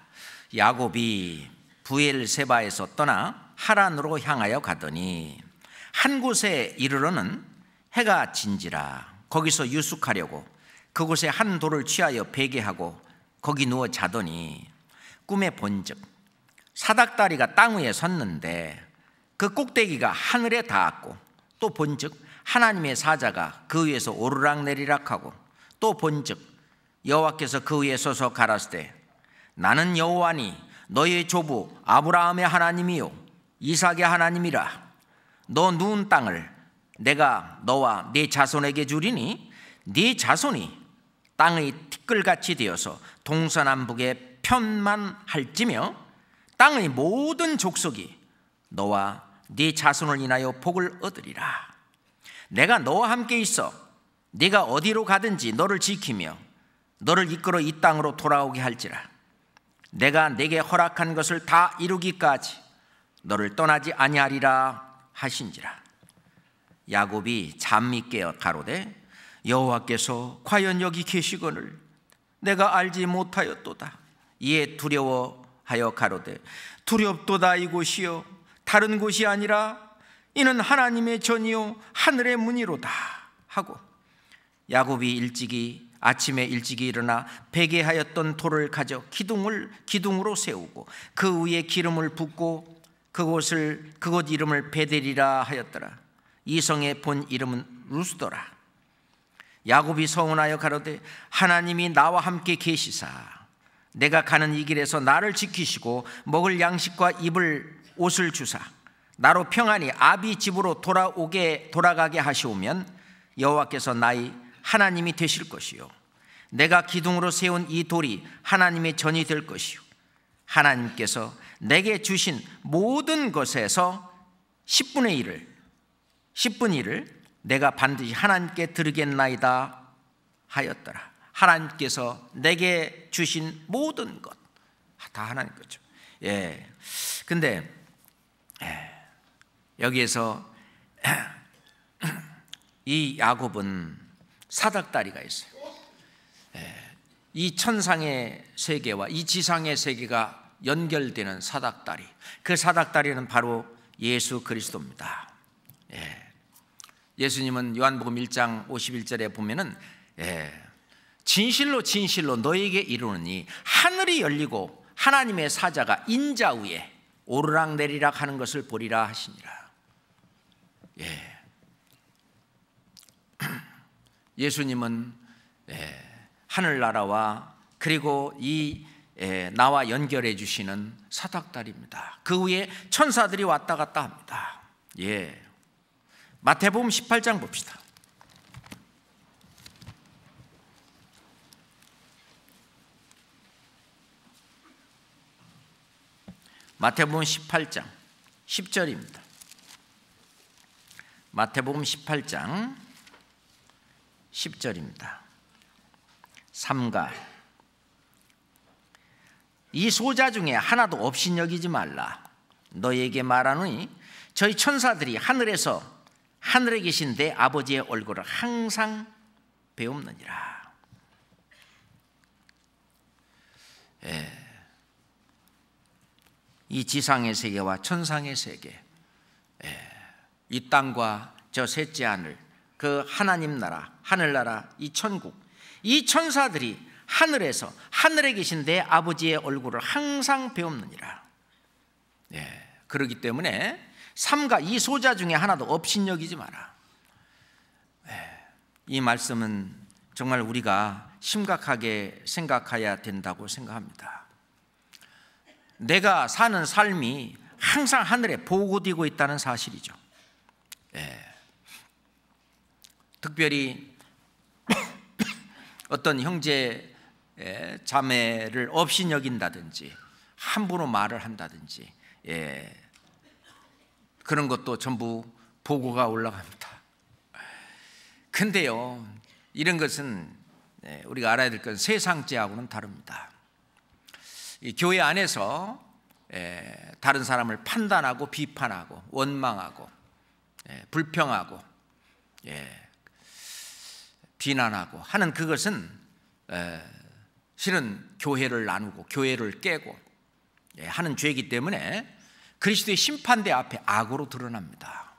Speaker 1: 야곱이 부엘세바에서 떠나 하란으로 향하여 가더니 한 곳에 이르러는 해가 진지라. 거기서 유숙하려고 그곳에 한 돌을 취하여 베개하고 거기 누워 자더니 꿈에 본즉 사닥다리가 땅 위에 섰는데 그 꼭대기가 하늘에 닿았고, 또 본즉 하나님의 사자가 그 위에서 오르락내리락하고, 또 본즉 여호와께서 그 위에 서서 가라사대 나는 여호와니 너희의 조부 아브라함의 하나님이요 이삭의 하나님이라. 너 누운 땅을 내가 너와 네 자손에게 주리니 네 자손이 땅의 티끌같이 되어서 동서남북에 편만할지며 땅의 모든 족속이 너와 네 자손을 인하여 복을 얻으리라. 내가 너와 함께 있어 네가 어디로 가든지 너를 지키며 너를 이끌어 이 땅으로 돌아오게 할지라. 내가 네게 허락한 것을 다 이루기까지 너를 떠나지 아니하리라 하신지라. 야곱이 잠이 깨어 가로되 여호와께서 과연 여기 계시거늘 내가 알지 못하였도다. 이에 두려워하여 가로되 두렵도다. 이곳이요 다른 곳이 아니라 이는 하나님의 전이요 하늘의 문이로다 하고, 야곱이 아침에 일찍이 일어나 베개하였던 돌을 가져 기둥으로 세우고 그 위에 기름을 붓고 그곳 이름을 베델이라 하였더라. 이 성의 본 이름은 루스더라. 야곱이 서운하여 가로되 하나님이 나와 함께 계시사 내가 가는 이 길에서 나를 지키시고 먹을 양식과 입을 옷을 주사 나로 평안히 아비 집으로 돌아가게 하시오면 여호와께서 나의 하나님이 되실 것이요 내가 기둥으로 세운 이 돌이 하나님의 전이 될 것이요 하나님께서 내게 주신 모든 것에서 10분의 1을 내가 반드시 하나님께 드리겠나이다 하였더라. 하나님께서 내게 주신 모든 것 다 하나님 거죠. 예. 근데 여기에서 이 야곱은 사닥다리가 있어요. 이 천상의 세계와 이 지상의 세계가 연결되는 사닥다리, 그 사닥다리는 바로 예수 그리스도입니다. 예수님은 요한복음 1장 51절에 보면은 진실로 진실로 너에게 이르노니 하늘이 열리고 하나님의 사자가 인자 위에 오르락내리락 하는 것을 보리라 하시니라. 예수님은 하늘나라와 그리고 이 나와 연결해 주시는 사닥다리입니다. 그 위에 천사들이 왔다 갔다 합니다. 마태복음 18장 봅시다. 마태복음 18장 10절입니다. 마태복음 18장 10절입니다. 삼가 이 소자 중에 하나도 업신여기지 말라. 너희에게 말하노니 저희 천사들이 하늘에 계신 내 아버지의 얼굴을 항상 배움느니라. 이 지상의 세계와 천상의 세계, 이 땅과 저 셋째 하늘, 그 하나님 나라, 하늘나라, 이 천국, 이 천사들이 하늘에 계신 내 아버지의 얼굴을 항상 배움느니라. 그렇기 때문에 삼가 이 소자 중에 하나도 업신여기지 마라. 이 말씀은 정말 우리가 심각하게 생각해야 된다고 생각합니다. 내가 사는 삶이 항상 하늘에 보고되고 있다는 사실이죠. 특별히 어떤 형제 자매를 업신여긴다든지 함부로 말을 한다든지 그런 것도 전부 보고가 올라갑니다. 근데요, 이런 것은 우리가 알아야 될 것은 세상죄하고는 다릅니다. 이 교회 안에서 다른 사람을 판단하고 비판하고 원망하고 불평하고 비난하고 하는 그것은 실은 교회를 나누고 교회를 깨고 하는 죄이기 때문에 그리스도의 심판대 앞에 악으로 드러납니다.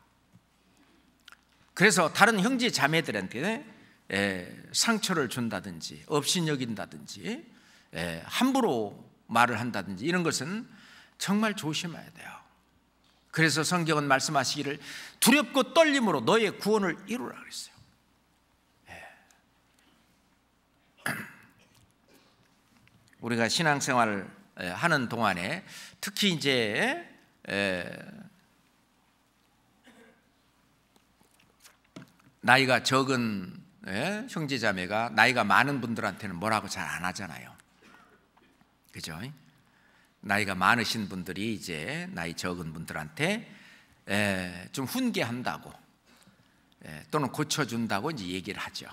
Speaker 1: 그래서 다른 형제 자매들한테 상처를 준다든지 업신여긴다든지 함부로 말을 한다든지 이런 것은 정말 조심해야 돼요. 그래서 성경은 말씀하시기를 두렵고 떨림으로 너의 구원을 이루라 그랬어요. 우리가 신앙생활을 하는 동안에 특히 이제 나이가 적은 형제자매가 나이가 많은 분들한테는 뭐라고 잘 안 하잖아요. 그죠? 나이가 많으신 분들이 이제 나이 적은 분들한테 좀 훈계한다고 또는 고쳐준다고 이제 얘기를 하죠.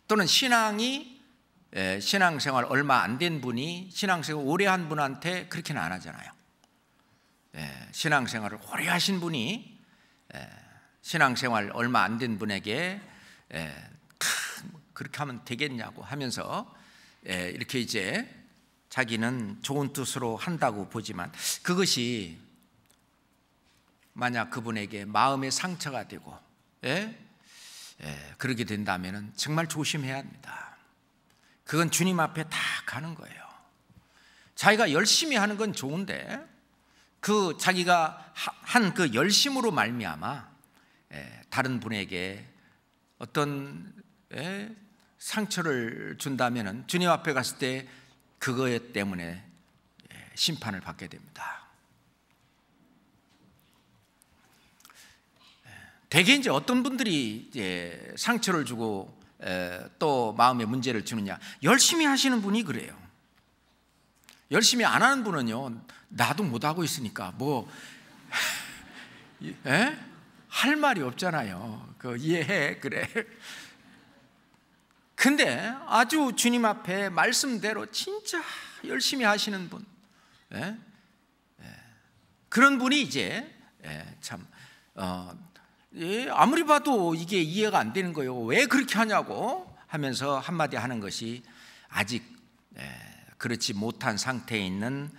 Speaker 1: 또는 신앙생활 얼마 안 된 분이 신앙생활 오래 한 분한테 그렇게는 안 하잖아요. 신앙생활을 오래 하신 분이 신앙생활 얼마 안 된 분에게 그렇게 하면 되겠냐고 하면서 이렇게 이제 자기는 좋은 뜻으로 한다고 보지만 그것이 만약 그분에게 마음의 상처가 되고 그렇게 된다면 정말 조심해야 합니다. 그건 주님 앞에 다 가는 거예요. 자기가 열심히 하는 건 좋은데 그 자기가 한 그 열심으로 말미암아 다른 분에게 어떤 상처를 준다면 주님 앞에 갔을 때 그거 때문에 심판을 받게 됩니다. 대개 이제 어떤 분들이 이제 상처를 주고 또 마음에 문제를 주느냐, 열심히 하시는 분이 그래요. 열심히 안 하는 분은요, 나도 못하고 있으니까 뭐 할 말이 없잖아요. 이해해, 그래. 근데 아주 주님 앞에 말씀대로 진짜 열심히 하시는 분, 그런 분이 이제 참 아무리 봐도 이게 이해가 안 되는 거예요. 왜 그렇게 하냐고 하면서 한마디 하는 것이, 아직 그렇지 못한 상태에 있는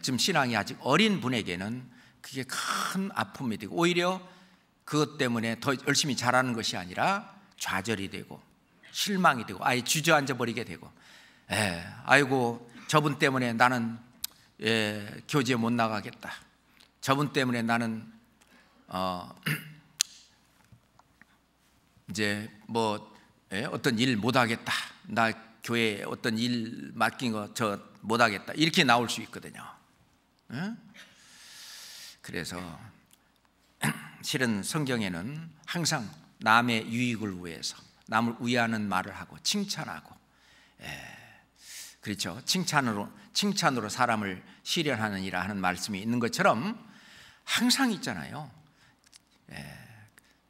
Speaker 1: 지금 신앙이 아직 어린 분에게는 그게 큰 아픔이 되고, 오히려 그것 때문에 더 열심히 잘하는 것이 아니라 좌절이 되고 실망이 되고 아예 주저앉아 버리게 되고, 아이고 저분 때문에 나는 교제 못 나가겠다, 저분 때문에 나는 이제 뭐 어떤 일 못 하겠다, 나 교회에 어떤 일 맡긴 거 저 못 하겠다, 이렇게 나올 수 있거든요. 그래서 실은 성경에는 항상 남의 유익을 위해서 남을 위하는 말을 하고 칭찬하고, 그렇죠, 칭찬으로 사람을 시련하느니라 하는 말씀이 있는 것처럼 항상 있잖아요.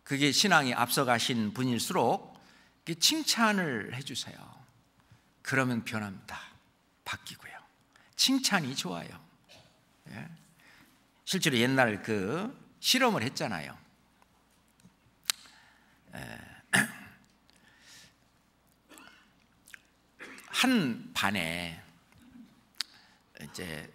Speaker 1: 그게 신앙이 앞서가신 분일수록 칭찬을 해주세요. 그러면 변합니다. 바뀌고요. 칭찬이 좋아요. 실제로 옛날 실험을 했잖아요. 한 반에 이제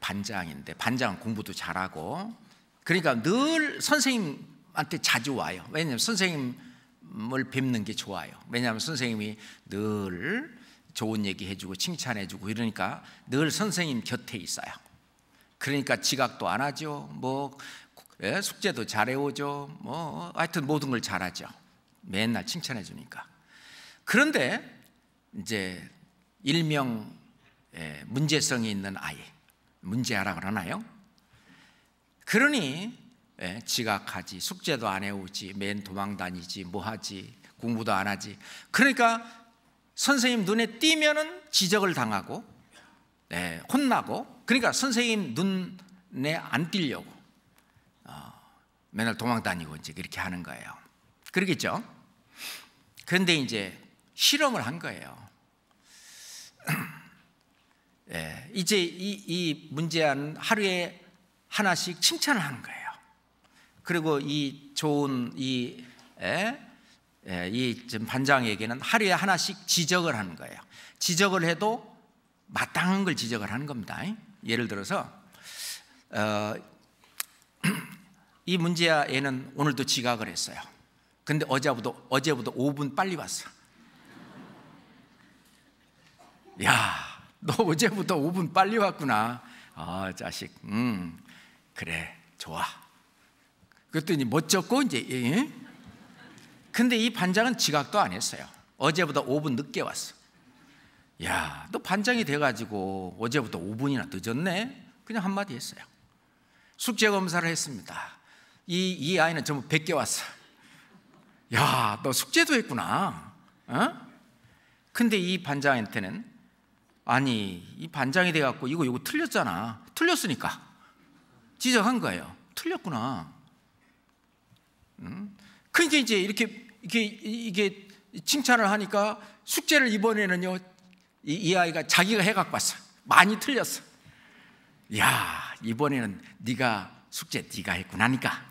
Speaker 1: 반장인데, 반장은 공부도 잘하고, 그러니까 늘 선생님한테 자주 와요. 왜냐하면 선생님을 뵙는 게 좋아요. 왜냐하면 선생님이 늘 좋은 얘기 해주고 칭찬해주고 이러니까 늘 선생님 곁에 있어요. 그러니까 지각도 안 하죠. 숙제도 잘해오죠. 하여튼 모든 걸 잘하죠. 맨날 칭찬해주니까. 그런데 이제 일명 문제성이 있는 아이, 문제아라 그러나요? 그러니 지각하지, 숙제도 안 해오지, 맨 도망다니지, 뭐하지, 공부도 안 하지. 그러니까 선생님 눈에 띄면은 지적을 당하고 혼나고, 그러니까 선생님 눈에 안 띄려고 맨날 도망다니고 이제 그렇게 하는 거예요. 그러겠죠? 그런데 이제 실험을 한 거예요. 이제 이 문제는 하루에 하나씩 칭찬을 하는 거예요. 그리고 이 좋은 이 지금 반장에게는 하루에 하나씩 지적을 하는 거예요. 지적을 해도 마땅한 걸 지적을 하는 겁니다. 예를 들어서 이 문제야 애는 오늘도 지각을 했어요. 근데 어제보다 5분 빨리 왔어. 야, 너 어제보다 5분 빨리 왔구나. 자식, 그래, 좋아. 그랬더니 멋졌고 이제. 근데 이 반장은 지각도 안 했어요. 어제보다 5분 늦게 왔어. 야, 너 반장이 돼가지고 어제보다 5분이나 늦었네? 그냥 한마디 했어요. 숙제 검사를 했습니다. 이 아이는 전부 100개 왔어. 야, 너 숙제도 했구나. 근데 이 반장한테는, 아니, 이 반장이 돼갖고 이거 틀렸잖아. 틀렸으니까 지적한 거예요. 틀렸구나. 그러니까 이제 이게 칭찬을 하니까 숙제를 이번에는요, 이 아이가 자기가 해갖고 왔어. 많이 틀렸어. 야, 이번에는 네가 숙제 네가 했구나니까.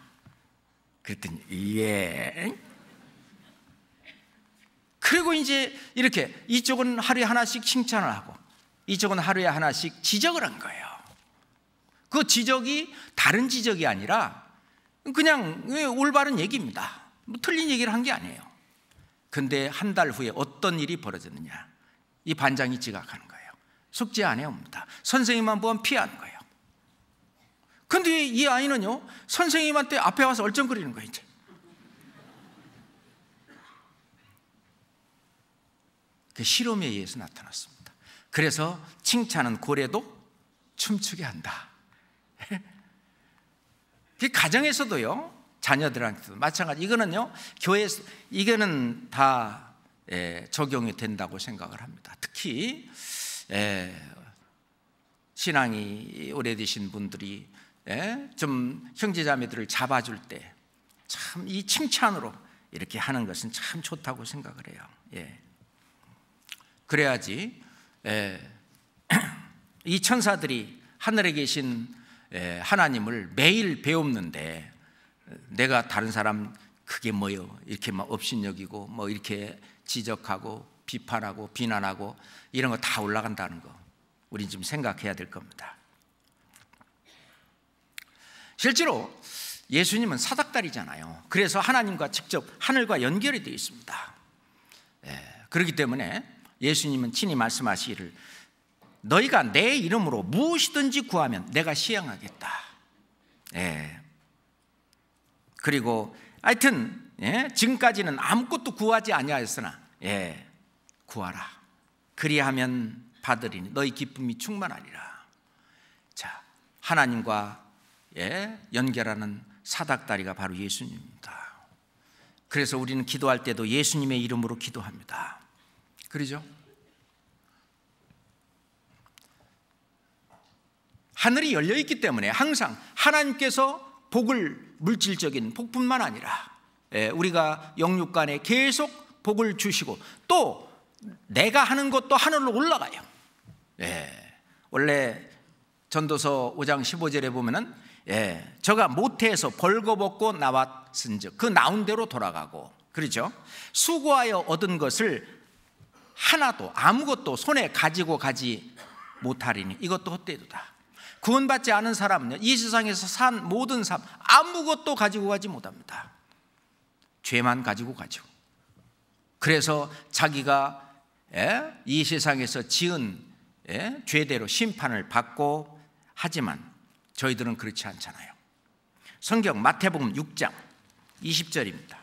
Speaker 1: 그랬더니 예. 그리고 이제 이렇게 이쪽은 하루에 하나씩 칭찬을 하고 이쪽은 하루에 하나씩 지적을 한 거예요. 그 지적이 다른 지적이 아니라 그냥 올바른 얘기입니다. 틀린 얘기를 한 게 아니에요. 근데 한 달 후에 어떤 일이 벌어졌느냐? 이 반장이 지각하는 거예요. 숙제 안 해옵니다. 선생님만 보면 피하는 거예요. 근데 이 아이는요, 선생님한테 앞에 와서 얼쩡거리는 거예요. 이제 그 실험에 의해서 나타났습니다. 그래서 칭찬은 고래도 춤추게 한다. 그 가정에서도요, 자녀들한테도 마찬가지. 이거는요, 교회에서 이거는 다 적용이 된다고 생각을 합니다. 특히 신앙이 오래되신 분들이 좀 형제자매들을 잡아줄 때 참 이 칭찬으로 이렇게 하는 것은 참 좋다고 생각을 해요. 그래야지 이 천사들이 하늘에 계신 하나님을 매일 배웁는데, 내가 다른 사람 그게 뭐요 이렇게 막 업신여기고 뭐 이렇게 지적하고 비판하고 비난하고 이런 거 다 올라간다는 거, 우린 좀 생각해야 될 겁니다. 실제로 예수님은 사닥다리잖아요. 그래서 하나님과 직접 하늘과 연결이 되어 있습니다. 그렇기 때문에 예수님은 친히 말씀하시기를 너희가 내 이름으로 무엇이든지 구하면 내가 시행하겠다. 그리고 하여튼 지금까지는 아무것도 구하지 아니하였으나 구하라. 그리하면 받으리니 너희 기쁨이 충만하리라. 자, 하나님과 연결하는 사닥다리가 바로 예수님입니다. 그래서 우리는 기도할 때도 예수님의 이름으로 기도합니다. 그러죠? 하늘이 열려있기 때문에 항상 하나님께서 복을, 물질적인 복뿐만 아니라 우리가 영육간에 계속 복을 주시고 또 내가 하는 것도 하늘로 올라가요. 원래 전도서 5장 15절에 보면은 저가 모태에서 벌거벗고 나왔은즉 그 나온 대로 돌아가고, 그렇죠? 수고하여 얻은 것을 하나도 아무것도 손에 가지고 가지 못하리니 이것도 헛되도다. 구원받지 않은 사람은요, 이 세상에서 산 모든 삶 아무것도 가지고 가지 못합니다. 죄만 가지고 가죠. 그래서 자기가 이 세상에서 지은 죄대로 심판을 받고, 하지만 저희들은 그렇지 않잖아요. 성경 마태복음 6장 20절입니다.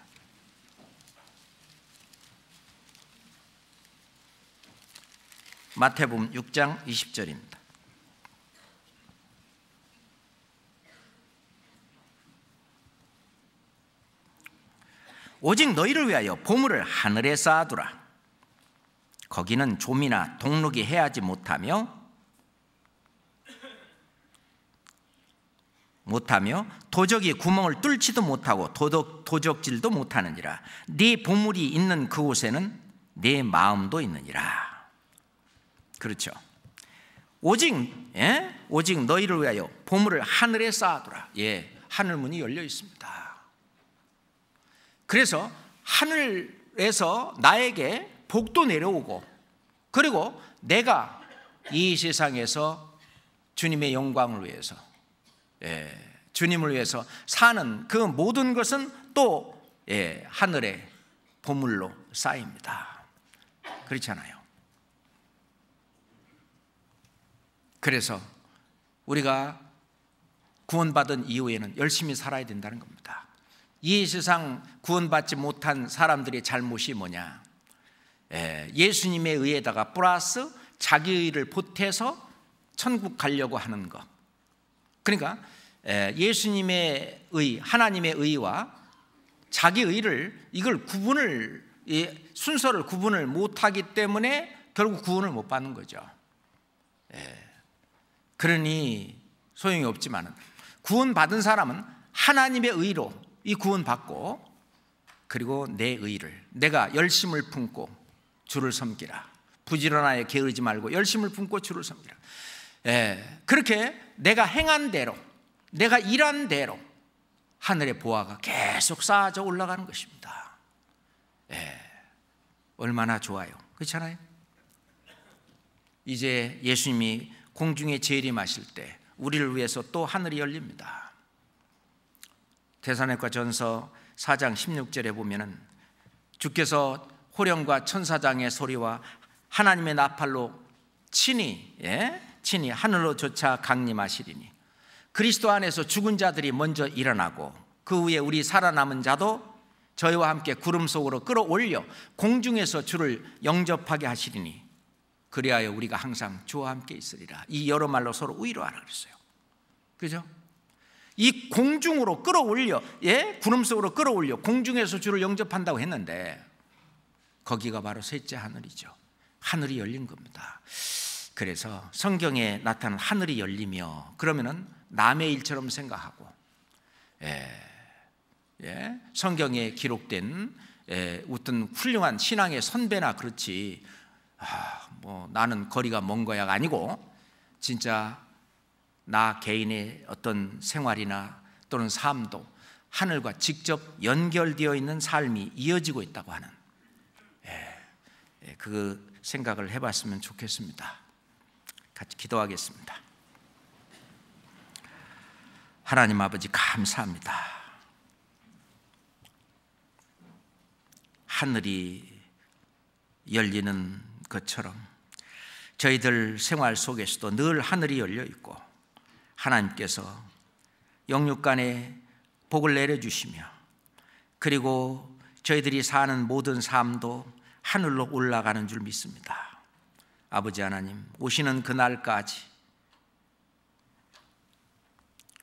Speaker 1: 마태복음 6장 20절입니다. 오직 너희를 위하여 보물을 하늘에 쌓아두라. 거기는 좀이나 동록이 해하지 못하며 도적이 구멍을 뚫지도 못하고 도적질도 못하느니라. 네 보물이 있는 그곳에는 네 마음도 있느니라. 그렇죠? 오직 너희를 위하여 보물을 하늘에 쌓아두라. 하늘 문이 열려 있습니다. 그래서 하늘에서 나에게 복도 내려오고, 그리고 내가 이 세상에서 주님의 영광을 위해서, 주님을 위해서 사는 그 모든 것은 또 하늘의 보물로 쌓입니다. 그렇잖아요. 그래서 우리가 구원받은 이후에는 열심히 살아야 된다는 겁니다. 이 세상 구원받지 못한 사람들의 잘못이 뭐냐? 예수님에 의해다가 플러스 자기 의를 보태서 천국 가려고 하는 것. 그러니까 예수님의 의, 하나님의 의와 자기 의를, 이걸 순서를 구분을 못하기 때문에 결국 구원을 못 받는 거죠. 그러니 소용이 없지만 구원받은 사람은 하나님의 의로 이 구원받고, 그리고 내 의를, 내가 열심을 품고 주를 섬기라. 부지런하여 게으르지 말고 열심을 품고 주를 섬기라. 그렇게 내가 행한 대로, 내가 일한 대로 하늘의 보화가 계속 쌓아져 올라가는 것입니다. 얼마나 좋아요. 그렇잖아요? 이제 예수님이 공중에 재림하실 때 우리를 위해서 또 하늘이 열립니다. 데살로니가 전서 4장 16절에 보면은 주께서 호령과 천사장의 소리와 하나님의 나팔로 친히 하늘로 조차 강림하시리니 그리스도 안에서 죽은 자들이 먼저 일어나고 그 후에 우리 살아남은 자도 저희와 함께 구름 속으로 끌어올려 공중에서 주를 영접하게 하시리니 그리하여 우리가 항상 주와 함께 있으리라. 이 여러 말로 서로 위로하라 그랬어요. 그죠? 이 공중으로 끌어올려, 구름 속으로 끌어올려 공중에서 주를 영접한다고 했는데 거기가 바로 셋째 하늘이죠. 하늘이 열린 겁니다. 그래서 성경에 나타난 하늘이 열리며, 그러면은 남의 일처럼 생각하고, 성경에 기록된 어떤 훌륭한 신앙의 선배나 그렇지, 뭐 나는 거리가 먼 거야가 아니고, 진짜 나 개인의 어떤 생활이나 또는 삶도 하늘과 직접 연결되어 있는 삶이 이어지고 있다고 하는 그 생각을 해봤으면 좋겠습니다. 같이 기도하겠습니다. 하나님 아버지, 감사합니다. 하늘이 열리는 것처럼 저희들 생활 속에서도 늘 하늘이 열려 있고, 하나님께서 영육간에 복을 내려주시며, 그리고 저희들이 사는 모든 삶도 하늘로 올라가는 줄 믿습니다. 아버지 하나님, 오시는 그날까지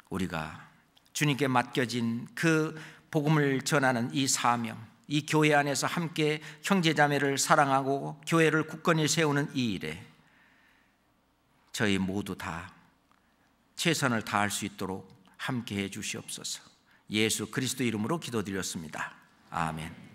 Speaker 1: 우리가 주님께 맡겨진 그 복음을 전하는 이 사명, 이 교회 안에서 함께 형제자매를 사랑하고 교회를 굳건히 세우는 이 일에 저희 모두 다 최선을 다할 수 있도록 함께해 주시옵소서. 예수 그리스도 이름으로 기도드렸습니다. 아멘.